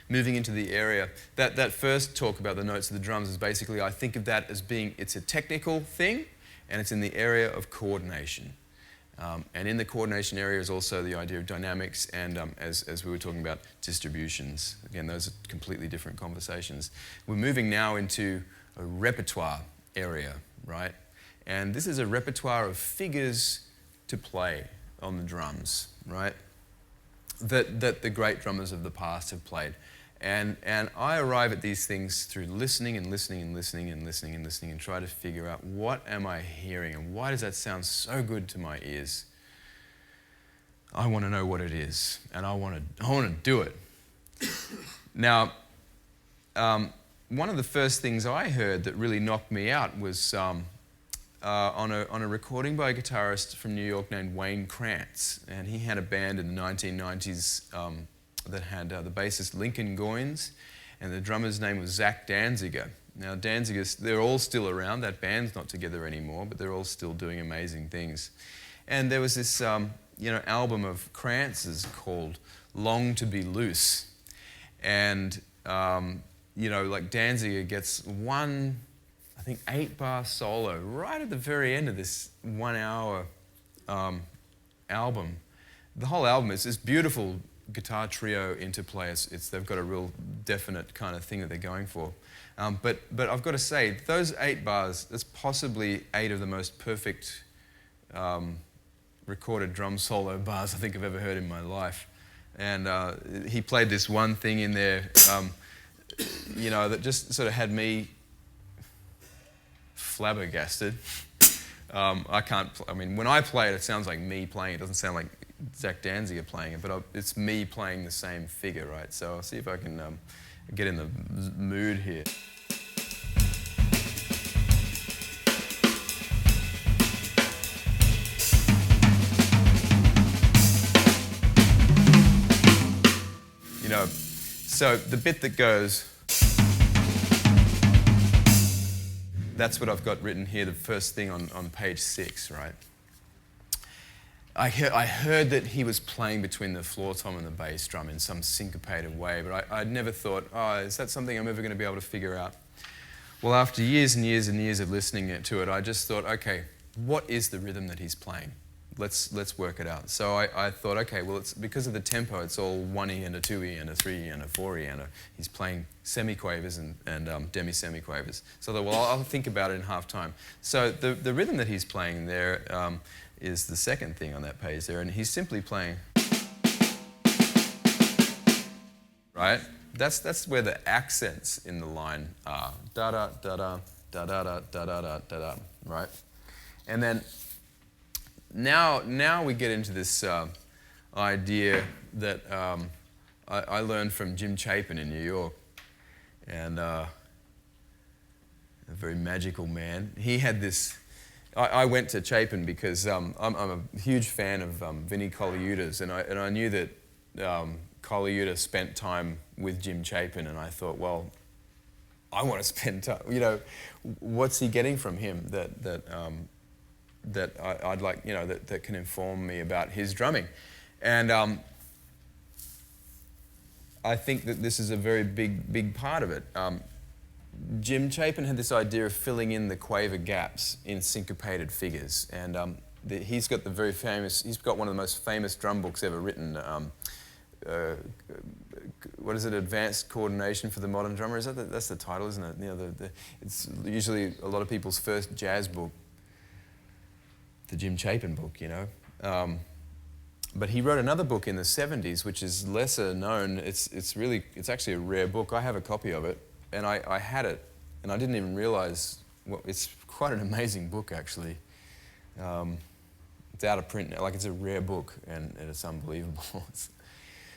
moving into the area. That first talk about the notes of the drums is basically, I think of that as being, it's a technical thing, and it's in the area of coordination. And in the coordination area is also the idea of dynamics and, as we were talking about, distributions. Again, those are completely different conversations. We're moving now into a repertoire area, right? And this is a repertoire of figures to play on the drums, right? That the great drummers of the past have played. And I arrive at these things through listening and listening and listening and listening and listening and try to figure out, what am I hearing and why does that sound so good to my ears? I want to know what it is, and I want to do it. Now, one of the first things I heard that really knocked me out was on a recording by a guitarist from New York named Wayne Krantz, and he had a band in the 1990s that had the bassist Lincoln Goines, and the drummer's name was Zach Danziger. Now Danziger, they're all still around. That band's not together anymore, but they're all still doing amazing things. And there was this album of Krantz's called "Long to Be Loose," and like Danziger gets one, I think 8-bar solo right at the very end of this 1 hour album. The whole album is this beautiful guitar trio interplay. They've got a real definite kind of thing that they're going for. But I've got to say, those 8 bars, that's possibly 8 of the most perfect recorded drum solo bars I think I've ever heard in my life. And he played this one thing in there, that just sort of had me flabbergasted. When I play it, it sounds like me playing. It doesn't sound like Zach Danziger playing it, but it's me playing the same figure, right? So I'll see if I can get in the mood here. So the bit that goes, that's what I've got written here, the first thing on page 6, right? I heard that he was playing between the floor tom and the bass drum in some syncopated way, but I'd never thought, is that something I'm ever going to be able to figure out? Well, after years and years and years of listening to it, I just thought, okay, what is the rhythm that he's playing? Let's work it out. So I thought, okay, well, it's because of the tempo, it's all 1E and a 2E and a 3E and a 4E, and he's playing semiquavers and demi-semiquavers. So I thought, well, I'll think about it in half time. So the rhythm that he's playing there is the second thing on that page there, and he's simply playing, right? That's where the accents in the line are. Da da da da da da da da da da da, right? And then now we get into this idea that I learned from Jim Chapin in New York, and a very magical man. He had this. I went to Chapin because I'm a huge fan of Vinnie Colaiuta's, and I knew that Colaiuta spent time with Jim Chapin, and I thought, well, I want to spend time. What's he getting from him that I'd like, that can inform me about his drumming? And I think that this is a very big part of it. Jim Chapin had this idea of filling in the quaver gaps in syncopated figures, and he's got he's got one of the most famous drum books ever written. What is it? Advanced Coordination for the Modern Drummer. That's the title, isn't it? You know, it's usually a lot of people's first jazz book. The Jim Chapin book, you know. But he wrote another book in the 70s, which is lesser known. It's actually a rare book. I have a copy of it, and I had it, and I didn't even realize. Well, it's quite an amazing book, actually. It's out of print now. Like, it's a rare book, and it's unbelievable.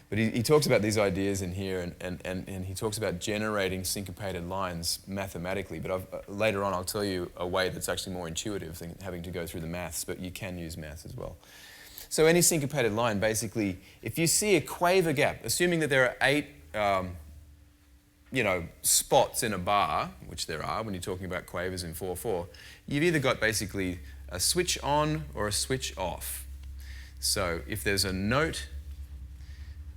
But he talks about these ideas in here, and he talks about generating syncopated lines mathematically. But later on, I'll tell you a way that's actually more intuitive than having to go through the maths, but you can use maths as well. So any syncopated line, basically, if you see a quaver gap, assuming that there are 8 spots in a bar, which there are when you're talking about quavers in 4/4, you've either got basically a switch on or a switch off. So if there's a note,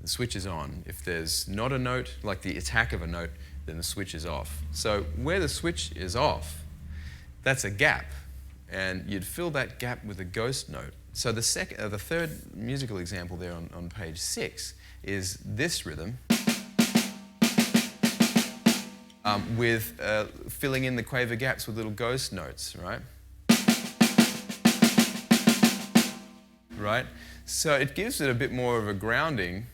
the switch is on. If there's not a note, like the attack of a note, then the switch is off. So where the switch is off, that's a gap, and you'd fill that gap with a ghost note. So the third musical example there on page 6 is this rhythm with filling in the quaver gaps with little ghost notes, right? Right? So it gives it a bit more of a grounding.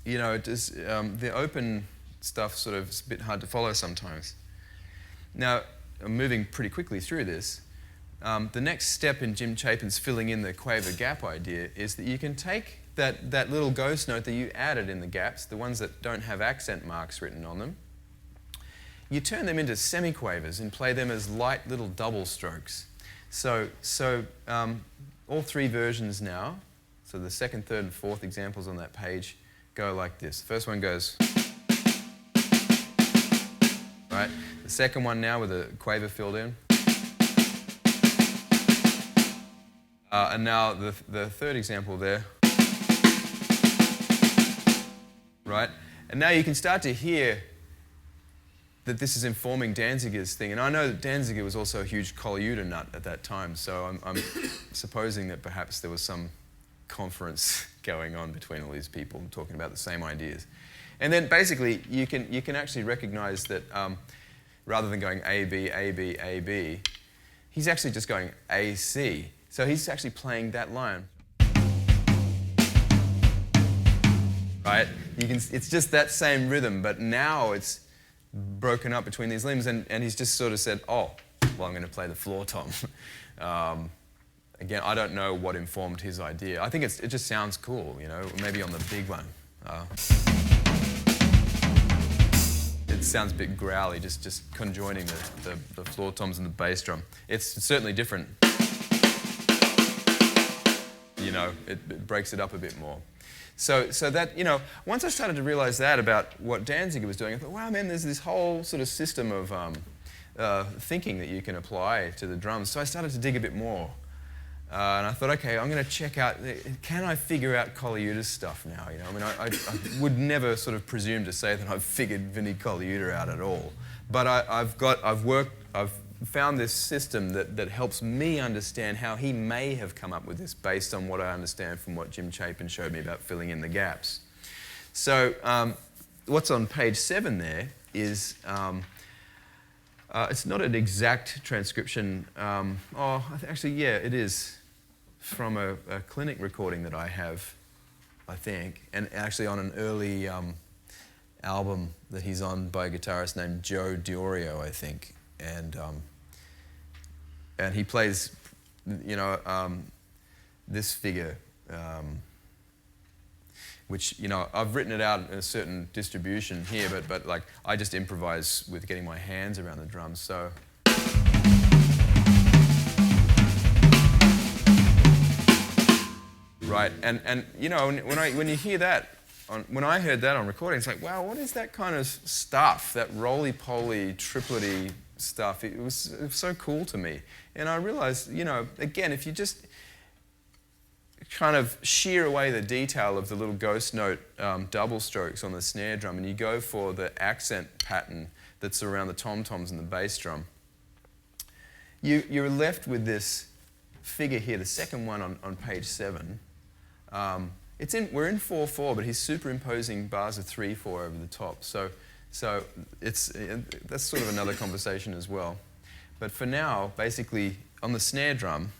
You know, the open stuff sort of is a bit hard to follow sometimes. Now, I'm moving pretty quickly through this. The next step in Jim Chapin's filling in the quaver gap idea is that you can take that little ghost note that you added in the gaps, the ones that don't have accent marks written on them, you turn them into semiquavers and play them as light little double strokes. So all 3 versions now, so the 2nd, 3rd, and 4th examples on that page go like this. The first one goes, right? The second one now with a quaver filled in. And now the third example there, right? And now you can start to hear that this is informing Danziger's thing. And I know that Danziger was also a huge Colaiuta nut at that time, so I'm supposing that perhaps there was some conference going on between all these people talking about the same ideas. And then basically you can actually recognize that rather than going A, B, A, B, A, B, he's actually just going A, C. So he's actually playing that line. Right? It's just that same rhythm, but now it's broken up between these limbs, and he's just sort of said, oh, well, I'm going to play the floor tom. Again, I don't know what informed his idea. I think it just sounds cool, you know, maybe on the big one. It sounds a bit growly, just conjoining the floor toms and the bass drum. It's certainly different. You know, it breaks it up a bit more. So that, you know, once I started to realize that about what Danziger was doing, I thought, wow, man, there's this whole sort of system of thinking that you can apply to the drums. So I started to dig a bit more. And I thought, okay, I'm going to check out, can I figure out Colaiuta's stuff now? You know, I mean, I would never sort of presume to say that I've figured Vinnie Colaiuta out at all. But I've found this system that helps me understand how he may have come up with this based on what I understand from what Jim Chapin showed me about filling in the gaps. So what's on page 7 there is, it's not an exact transcription. Actually, yeah, it is from a clinic recording that I have, I think, and actually on an early album that he's on by a guitarist named Joe Diorio, I think. And he plays, you know, this figure, which, you know, I've written it out in a certain distribution here, but like I just improvise with getting my hands around the drums. So. Right, and you know, when you hear that, when I heard that on recording, it's like, wow, what is that kind of stuff, that roly-poly, triplety stuff? It was so cool to me. And I realized, you know, again, if you just kind of shear away the detail of the little ghost note double strokes on the snare drum, and you go for the accent pattern that's around the tom-toms and the bass drum, you're left with this figure here, the second one on page 7. We're in 4/4, but he's superimposing bars of 3/4 over the top. So that's sort of another conversation as well. But for now, basically, on the snare drum,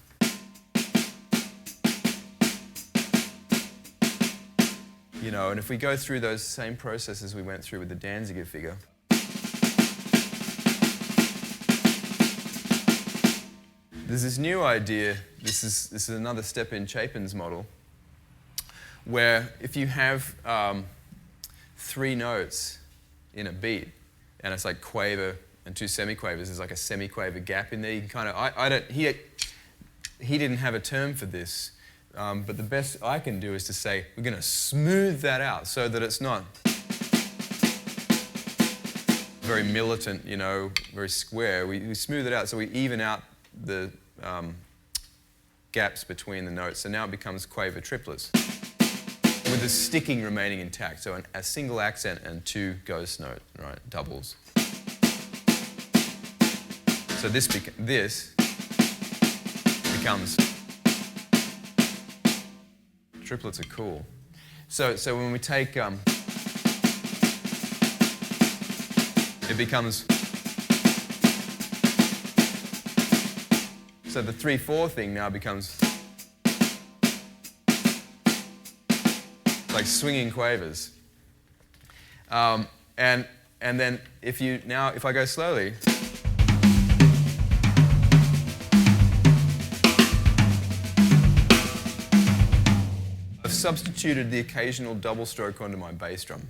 you know, and if we go through those same processes we went through with the Danziger figure, there's this new idea, this is another step in Chapin's model, where if you have 3 notes in a beat, and it's like quaver and 2 semiquavers, there's like a semiquaver gap in there. You can kind of, he didn't have a term for this, but the best I can do is to say, we're going to smooth that out so that it's not very militant, you know, very square. We smooth it out so we even out the gaps between the notes. So now it becomes quaver triplets, with the sticking remaining intact. So a single accent and 2 ghost note, right, doubles. So this becomes, triplets are cool. So when we take, it becomes, so the 3/4 thing now becomes like swinging quavers. And then if I go slowly, I've substituted the occasional double stroke onto my bass drum.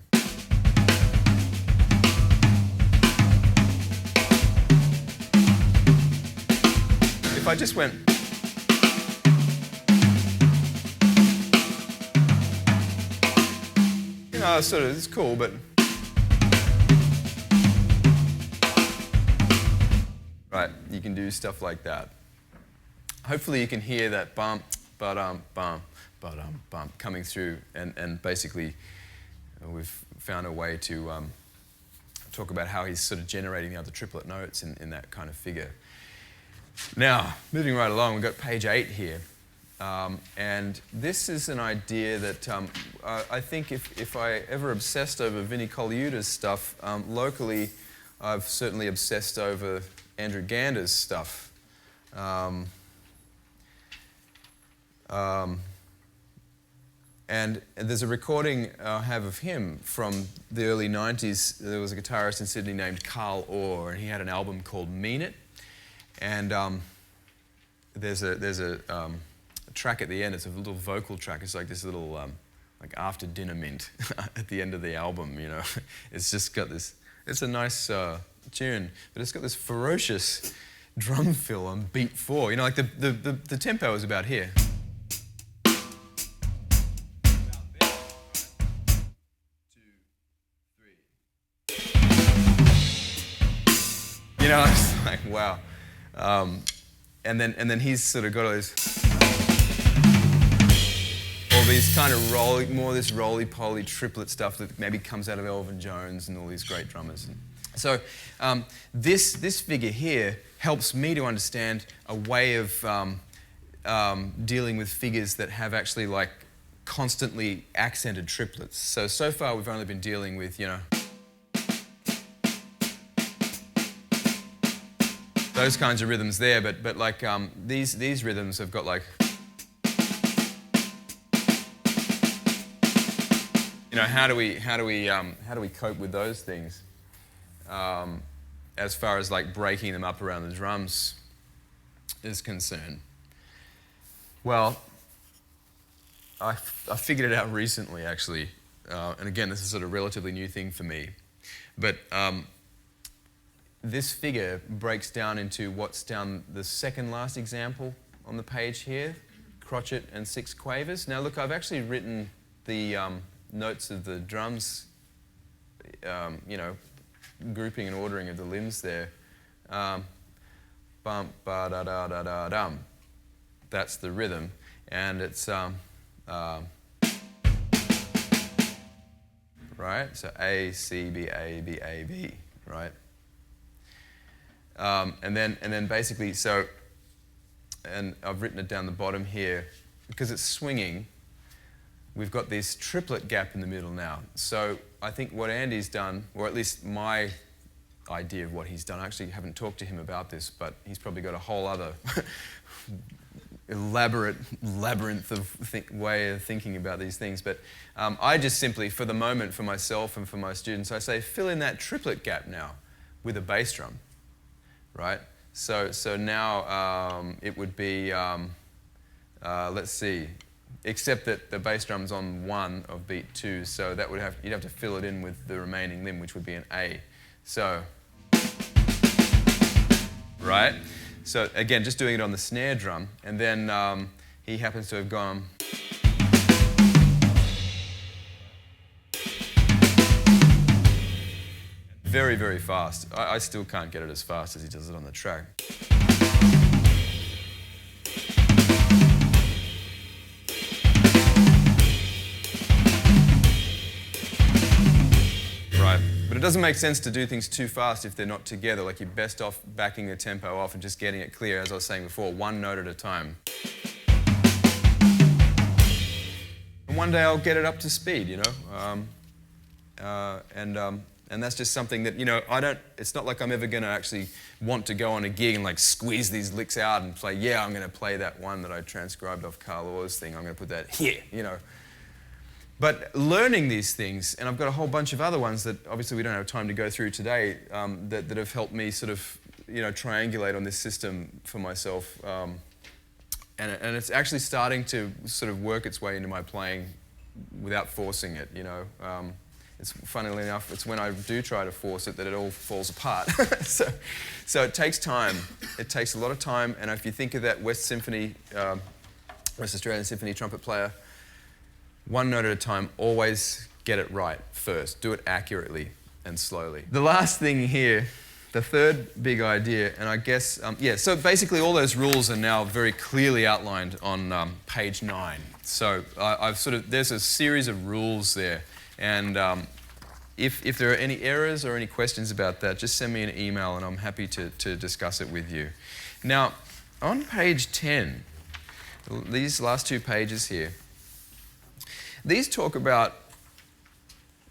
If I just went, you know, sort of, it's cool, but right, you can do stuff like that. Hopefully you can hear that bump, ba-dum, bump, ba-dum, bump coming through, and basically we've found a way to talk about how he's sort of generating the other triplet notes in that kind of figure. Now, moving right along, we've got page 8 here. And this is an idea that I think if I ever obsessed over Vinnie Colaiuta's stuff, locally I've certainly obsessed over Andrew Gander's stuff. And there's a recording I have of him from the early 90s. There was a guitarist in Sydney named Carl Orr, and he had an album called Mean It. And there's a track at the end. It's a little vocal track. It's like this little like after dinner mint at the end of the album. You know, it's just got this. It's a nice tune, but it's got this ferocious drum fill on beat 4. You know, like the tempo is about here. You know, it's like wow. And then he's sort of got all these kind of this roly-poly triplet stuff that maybe comes out of Elvin Jones and all these great drummers. So this figure here helps me to understand a way of dealing with figures that have actually like constantly accented triplets. So far we've only been dealing with, you know, those kinds of rhythms there, but like these rhythms have got like, you know, how do we cope with those things as far as like breaking them up around the drums is concerned? Well, I figured it out recently actually, and again this is sort of a relatively new thing for me, but this figure breaks down into what's down the second last example on the page here, crotchet and 6 quavers. Now look, I've actually written the notes of the drums, you know, grouping and ordering of the limbs there. Bump, ba da da da da dum. That's the rhythm. and it's right? So A, C, B, A, B, A, B, right? And then basically, so, and I've written it down the bottom here, because it's swinging, we've got this triplet gap in the middle now. So I think what Andy's done, or at least my idea of what he's done, I actually haven't talked to him about this, but he's probably got a whole other elaborate labyrinth of way of thinking about these things. But I just simply, for the moment, for myself and for my students, I say fill in that triplet gap now with a bass drum, right? So now it would be, let's see, except that the bass drum's on 1 of beat 2, so that would you'd have to fill it in with the remaining limb, which would be an A. So, right? So again, just doing it on the snare drum, and then he happens to have gone very, very fast. I still can't get it as fast as he does it on the track. Right. But it doesn't make sense to do things too fast if they're not together. Like, you're best off backing the tempo off and just getting it clear, as I was saying before, 1 note at a time. And one day I'll get it up to speed, you know. And that's just something that, you know, it's not like I'm ever going to actually want to go on a gig and like squeeze these licks out and play, yeah, I'm going to play that one that I transcribed off Carl Orr's thing, I'm going to put that here, you know. But learning these things, and I've got a whole bunch of other ones that obviously we don't have time to go through today, that have helped me sort of, you know, triangulate on this system for myself. And it's actually starting to sort of work its way into my playing without forcing it, you know. It's, funnily enough, it's when I do try to force it that it all falls apart. So it takes time. It takes a lot of time, and if you think of that West Australian Symphony trumpet player, 1 note at a time, always get it right first. Do it accurately and slowly. The last thing here, the third big idea, and I guess, so basically all those rules are now very clearly outlined on page 9. So there's a series of rules there. And if there are any errors or any questions about that, just send me an email and I'm happy to discuss it with you. Now, on page 10, these last 2 pages here, these talk about,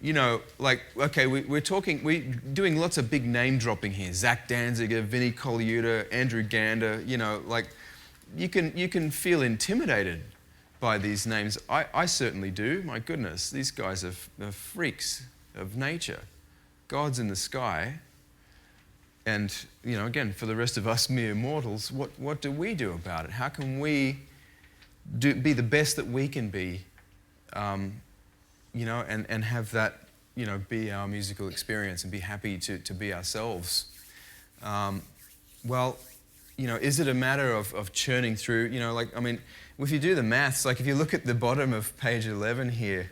you know, like, okay, we're doing lots of big name dropping here. Zach Danziger, Vinnie Colaiuta, Andrew Gander, you know, like, you can feel intimidated by these names. I certainly do. My goodness, these guys are freaks of nature, gods in the sky. And, you know, again, for the rest of us mere mortals, what do we do about it? How can we be the best that we can be, you know, and have that, you know, be our musical experience and be happy to be ourselves? Well, you know, is it a matter of churning through, you know, like, I mean, if you do the maths, like if you look at the bottom of page 11 here,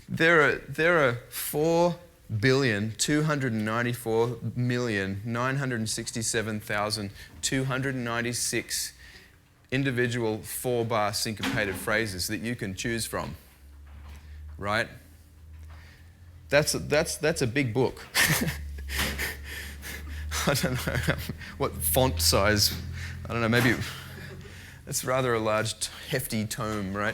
there are 4,294,967,296 individual 4-bar syncopated phrases that you can choose from, right? That's a big book. I don't know what font size. I don't know, maybe it's rather a large, hefty tome, right?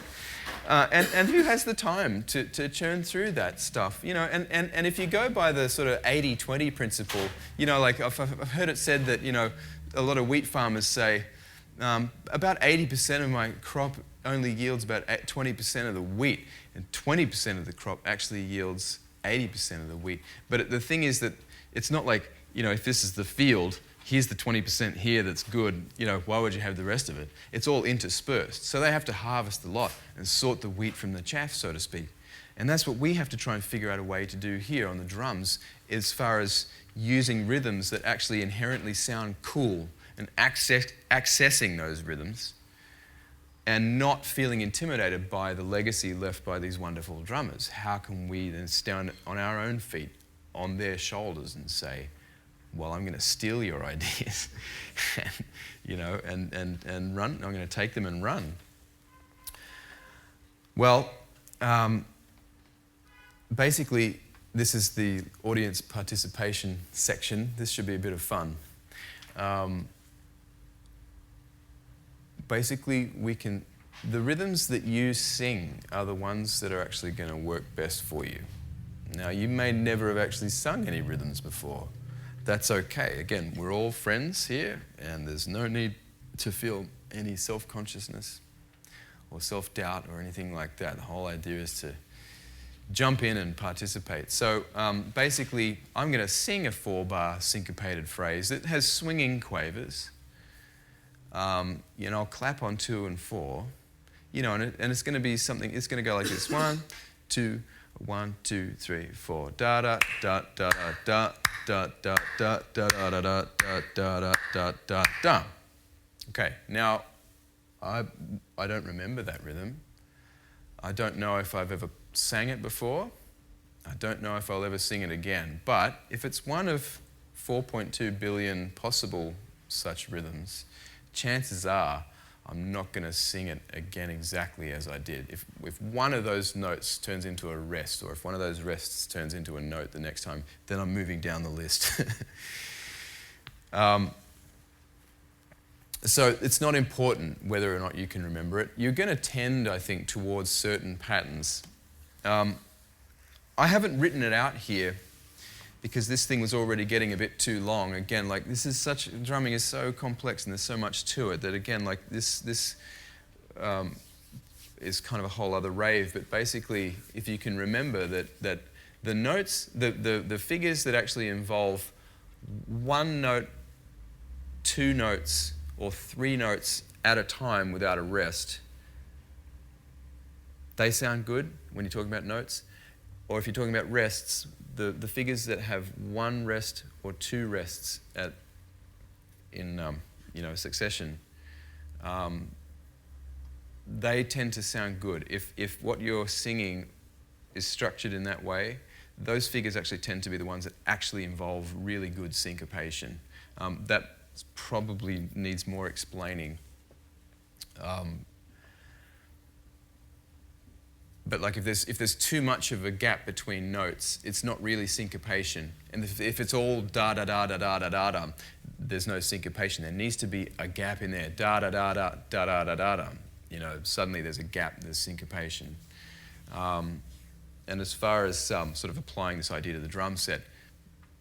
And who has the time to churn through that stuff? You know, and if you go by the sort of 80-20 principle, you know, like I've heard it said that, you know, a lot of wheat farmers say, about 80% of my crop only yields about 20% of the wheat, and 20% of the crop actually yields 80% of the wheat. But the thing is that it's not like, you know, if this is the field, here's the 20% here that's good, you know, why would you have the rest of it? It's all interspersed. So they have to harvest a lot and sort the wheat from the chaff, so to speak. And that's what we have to try and figure out a way to do here on the drums, as far as using rhythms that actually inherently sound cool and accessing those rhythms and not feeling intimidated by the legacy left by these wonderful drummers. How can we then stand on our own feet, on their shoulders, and say, well, I'm going to steal your ideas, and run. I'm going to take them and run. Well, basically, this is the audience participation section. This should be a bit of fun. Basically, the rhythms that you sing are the ones that are actually going to work best for you. Now, you may never have actually sung any rhythms before. That's okay. Again, we're all friends here, and there's no need to feel any self-consciousness or self-doubt or anything like that. The whole idea is to jump in and participate. So basically, I'm going to sing a 4-bar syncopated phrase that has swinging quavers. I'll clap on 2 and 4, and it's going to be something, it's going to go like this. 1, 2, 1, 2, 3, 4. Da da da da da da da da da da da da da da da da. Okay, now I don't remember that rhythm. I don't know if I've ever sang it before. I don't know if I'll ever sing it again. But if it's one of 4.2 billion possible such rhythms, chances are I'm not going to sing it again exactly as I did. If one of those notes turns into a rest, or if one of those rests turns into a note the next time, then I'm moving down the list. So it's not important whether or not you can remember it. You're going to tend, I think, towards certain patterns. I haven't written it out here because this thing was already getting a bit too long. Again, drumming is so complex and there's so much to it that, again, this is kind of a whole other rave. But basically, if you can remember that the notes, the figures that actually involve 1 note, 2 notes, or 3 notes at a time without a rest, they sound good when you're talking about notes. Or if you're talking about rests, the figures that have 1 rest or 2 rests in succession, they tend to sound good. If what you're singing is structured in that way, those figures actually tend to be the ones that actually involve really good syncopation. That probably needs more explaining. But like if there's too much of a gap between notes, it's not really syncopation. And if it's all da da da da da da da da, there's no syncopation. There needs to be a gap in there. Da da da da da da da da da. Suddenly there's a gap. There's syncopation. And as far as sort of applying this idea to the drum set,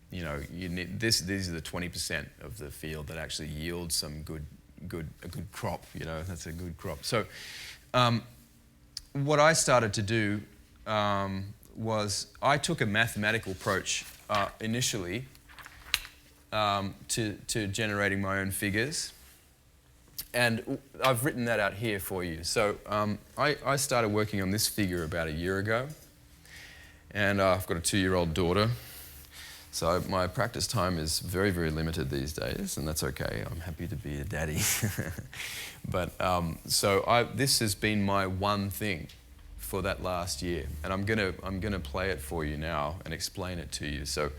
you need these are the 20% of the field that actually yield some a good crop. That's a good crop. So. What I started to do was I took a mathematical approach initially to generating my own figures, and I've written that out here for you. So I started working on this figure about a year ago, and I've got a 2-year-old daughter, so my practice time is very, very limited these days, and that's okay. I'm happy to be a daddy. But this has been my one thing for that last year, and I'm gonna play it for you now and explain it to you. So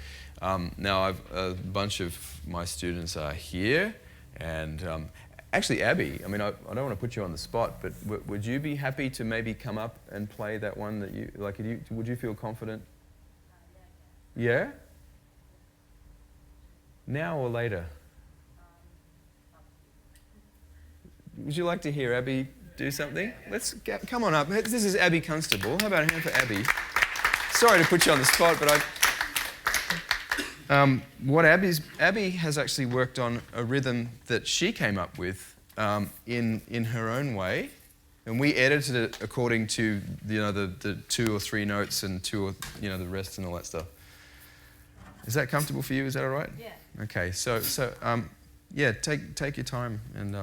now a bunch of my students are here, and actually Abby, I don't want to put you on the spot, but would you be happy to maybe come up and play that one that you like? Would you feel confident? Yeah. Now or later? Would you like to hear Abby do something? Come on up. This is Abby Constable. How about a hand for Abby? Sorry to put you on the spot, but Abby has actually worked on a rhythm that she came up with in her own way, and we edited it according to the 2 or 3 notes and the rest and all that stuff. Is that comfortable for you? Is that all right? Yeah. Okay. So yeah, take your time and.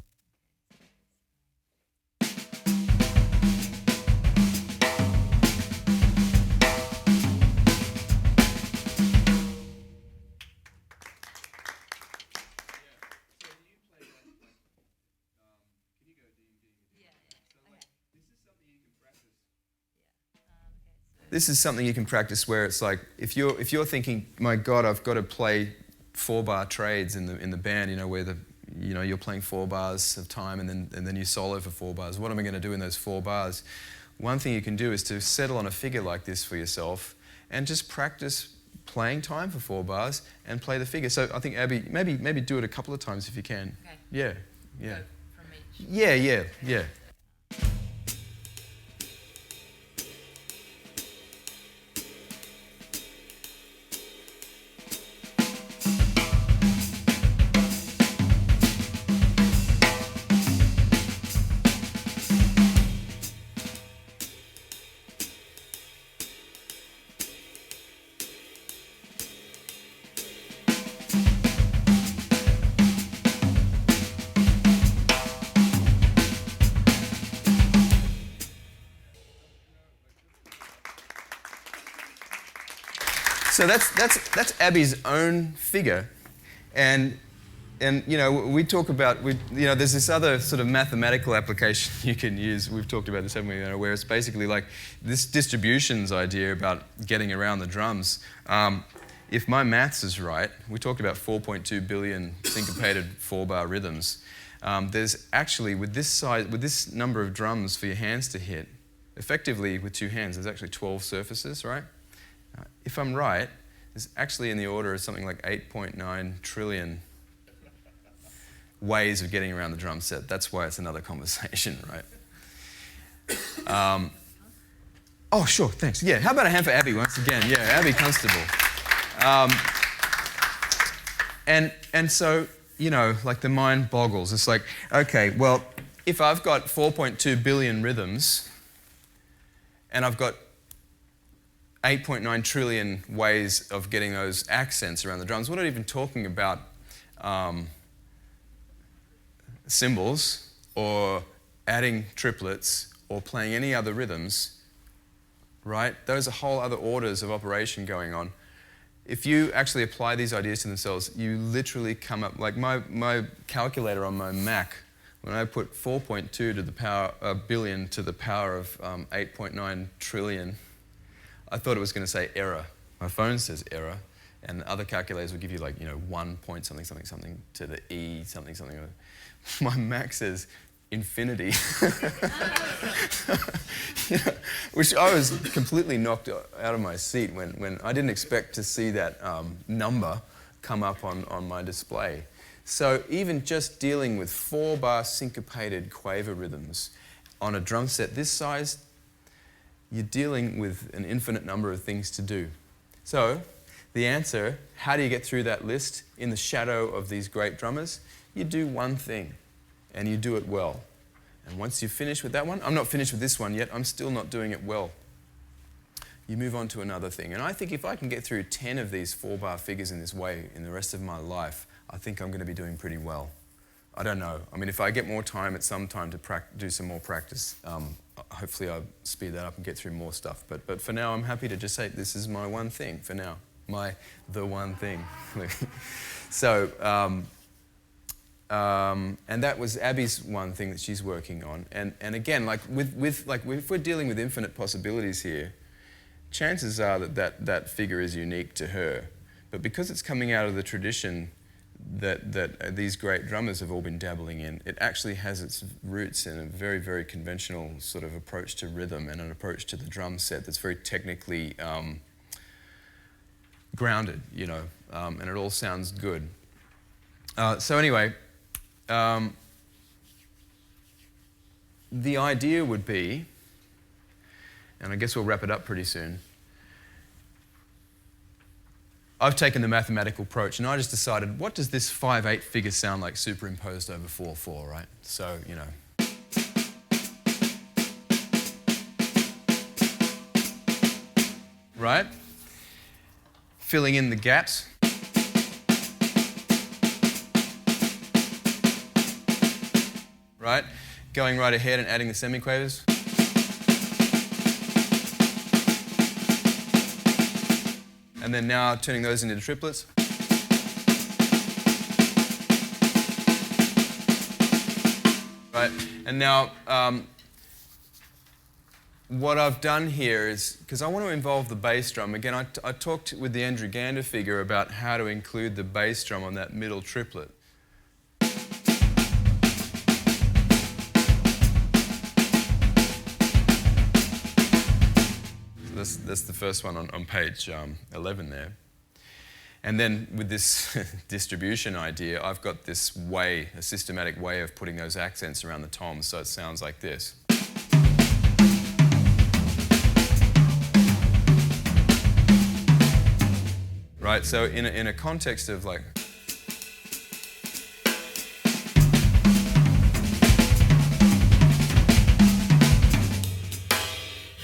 This is something you can practice where it's like, if you're thinking, my God, I've got to play 4-bar trades in the band, where you're playing 4 bars of time and then you solo for 4 bars. What am I going to do in those 4 bars? One thing you can do is to settle on a figure like this for yourself and just practice playing time for 4 bars and play the figure. So I think, Abby, maybe do it a couple of times if you can. Okay. Yeah. Go from each. Yeah. So that's Abby's own figure, and we talk about there's this other sort of mathematical application you can use. We've talked about this, haven't we? Where it's basically like this distributions idea about getting around the drums. If my maths is right, we talked about 4.2 billion syncopated 4-bar rhythms. There's actually with this number of drums for your hands to hit, effectively with 2 hands, there's actually 12 surfaces, right? If I'm right, there's actually in the order of something like 8.9 trillion ways of getting around the drum set. That's why it's another conversation, right? Oh, sure, thanks. Yeah, how about a hand for Abby once again? Yeah, Abby Constable. And so, like the mind boggles. It's like, okay, well, if I've got 4.2 billion rhythms and I've got 8.9 trillion ways of getting those accents around the drums. We're not even talking about cymbals or adding triplets or playing any other rhythms, right? Those are whole other orders of operation going on. If you actually apply these ideas to themselves, you literally come up, like my calculator on my Mac, when I put 4.2 to the power, billion to the power of 8.9 trillion, I thought it was going to say error. My phone says error, and other calculators will give you 1 point something to the E something. My Mac says infinity, which I was completely knocked out of my seat when I didn't expect to see that number come up on my display. So even just dealing with 4-bar syncopated quaver rhythms on a drum set this size, you're dealing with an infinite number of things to do. So the answer, how do you get through that list in the shadow of these great drummers? You do one thing, and you do it well. And once you've finished with that one, I'm not finished with this one yet, I'm still not doing it well. You move on to another thing. And I think if I can get through 10 of these 4-bar figures in this way in the rest of my life, I think I'm going to be doing pretty well. I don't know. I mean, if I get more time at some time to do some more practice, hopefully I'll speed that up and get through more stuff. But for now, I'm happy to just say this is my one thing for now. The one thing. So, and that was Abby's one thing that she's working on. And again, if we're dealing with infinite possibilities here, chances are that figure is unique to her. But because it's coming out of the tradition that these great drummers have all been dabbling in, it actually has its roots in a very, very conventional sort of approach to rhythm and an approach to the drum set that's very technically grounded, and it all sounds good. So anyway, the idea would be, and I guess we'll wrap it up pretty soon, I've taken the mathematical approach and I just decided, what does this 5/8 figure sound like superimposed over 4/4, right? So, right? Filling in the gaps. Right? Going right ahead and adding the semiquavers. And then now turning those into triplets. Right, and now what I've done here is, because I want to involve the bass drum, again, I talked with the Andrew Gander figure about how to include the bass drum on that middle triplet. So that's the first one on page 11 there. And then with this distribution idea, I've got this way, a systematic way of putting those accents around the toms, so it sounds like this. Right, so in a context of like,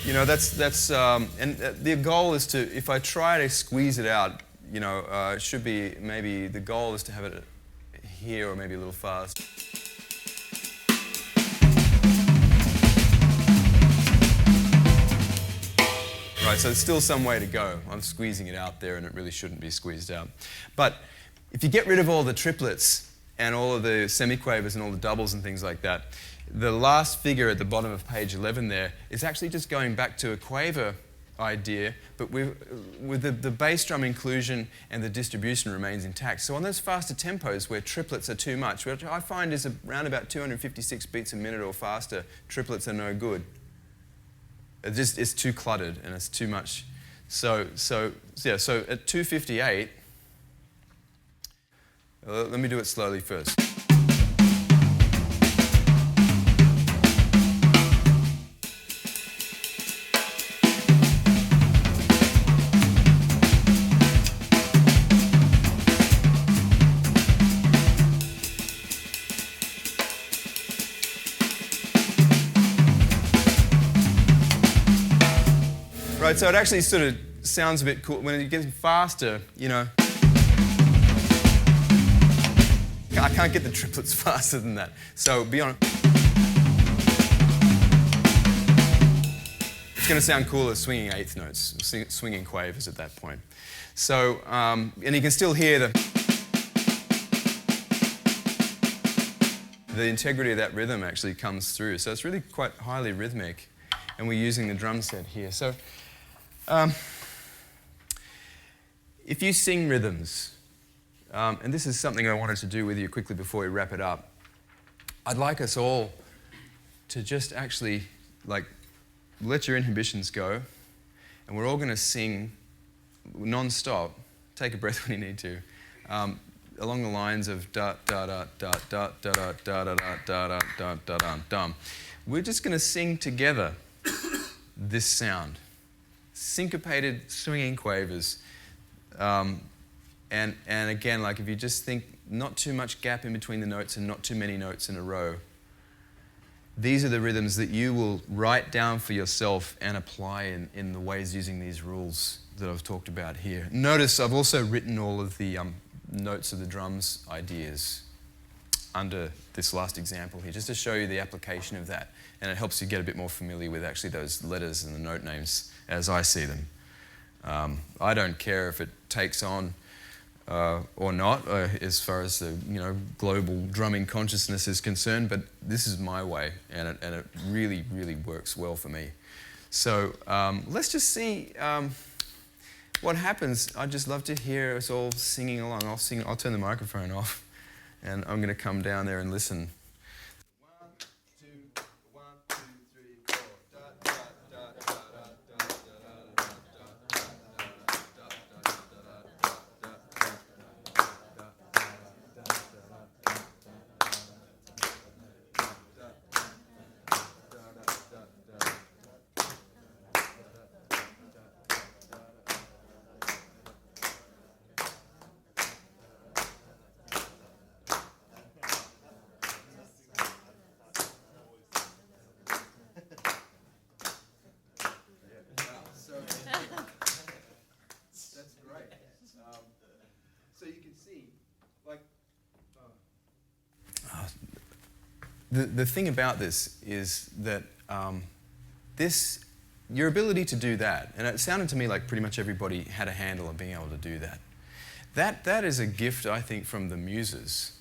you know, and the goal is to, if I try to squeeze it out, you know, it should be, maybe the goal is to have it here or maybe a little fast. Right, so there's still some way to go. I'm squeezing it out there and it really shouldn't be squeezed out. But if you get rid of all the triplets and all of the semiquavers and all the doubles and things like that, the last figure at the bottom of page 11 there is actually just going back to a quaver idea, but with the bass drum inclusion and the distribution remains intact. So on those faster tempos where triplets are too much, which I find is around about 256 beats a minute or faster, triplets are no good. It's too cluttered and it's too much. So at 258, let me do it slowly first. Right, so it actually sort of sounds a bit cool. When it gets faster, you know, I can't get the triplets faster than that. So be on. It's going to sound cooler swinging eighth notes, swinging quavers at that point. So, and you can still hear the integrity of that rhythm actually comes through. So it's really quite highly rhythmic, and we're using the drum set here. So. If you sing rhythms, and this is something I wanted to do with you quickly before we wrap it up, I'd like us all to just actually like let your inhibitions go, and we're all going to sing non-stop. Take a breath when you need to, along the lines of da da da da da da da da da da da da da da dum. We're just going to sing together this sound. Syncopated swinging quavers, and again, like if you just think not too much gap in between the notes and not too many notes in a row, these are the rhythms that you will write down for yourself and apply in the ways using these rules that I've talked about here. Notice I've also written all of the notes of the drums ideas under this last example here, just to show you the application of that, and it helps you get a bit more familiar with actually those letters and the note names as I see them. I don't care if it takes on or not as far as the global drumming consciousness is concerned, but this is my way, and it really, really works well for me. So let's just see what happens. I'd just love to hear us all singing along. I'll turn the microphone off, and I'm going to come down there and listen. The thing about this is that your ability to do that, and it sounded to me like pretty much everybody had a handle on being able to do that. That is a gift, I think, from the muses.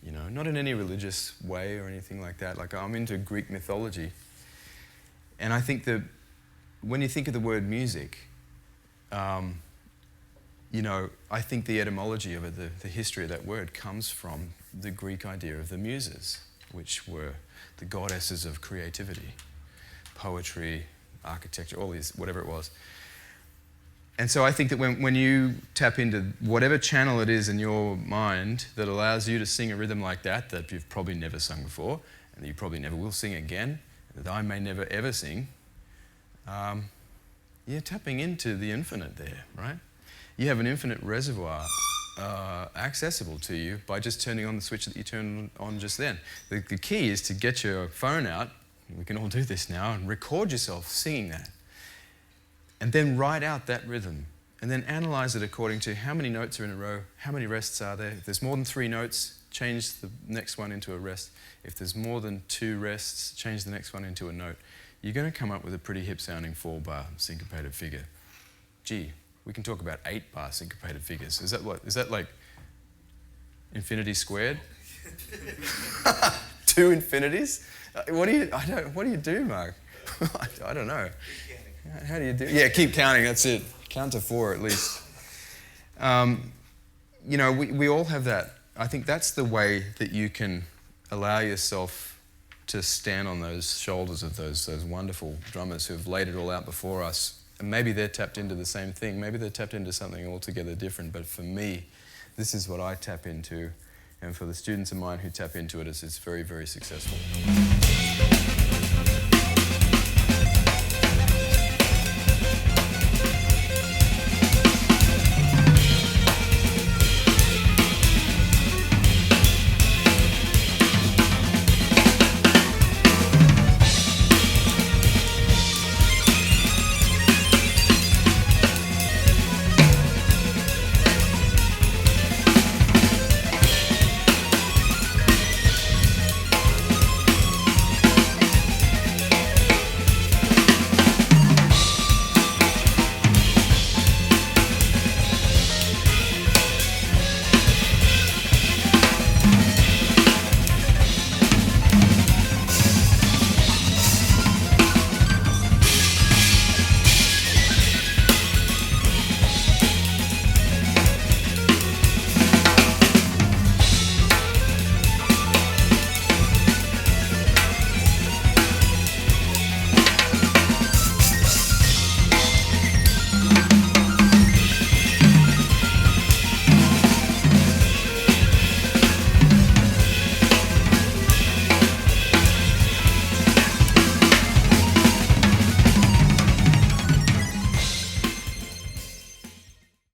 Not in any religious way or anything like that. Like, I'm into Greek mythology, and I think that when you think of the word music, you know, I think the etymology of it, the history of that word comes from the Greek idea of the muses, which were the goddesses of creativity, poetry, architecture, all these, whatever it was. And so I think that when you tap into whatever channel it is in your mind that allows you to sing a rhythm like that you've probably never sung before, and that you probably never will sing again, that I may never ever sing, you're tapping into the infinite there, right? You have an infinite reservoir accessible to you by just turning on the switch that you turned on just then. The key is to get your phone out, we can all do this now, and record yourself singing that. And then write out that rhythm, and then analyze it according to how many notes are in a row, how many rests are there. If there's more than 3 notes, change the next one into a rest. If there's more than 2 rests, change the next one into a note. You're going to come up with a pretty hip-sounding 4-bar syncopated figure. Gee, we can talk about 8-bar syncopated figures. Is that like infinity squared? 2 infinities? What do you do, Mark? I don't know. How do you do? Yeah, keep counting. That's it. Count to 4 at least. You know, we all have that. I think that's the way that you can allow yourself to stand on those shoulders of those wonderful drummers who have laid it all out before us. And maybe they're tapped into the same thing. Maybe they're tapped into something altogether different. But for me, this is what I tap into. And for the students of mine who tap into it, it's very, very successful.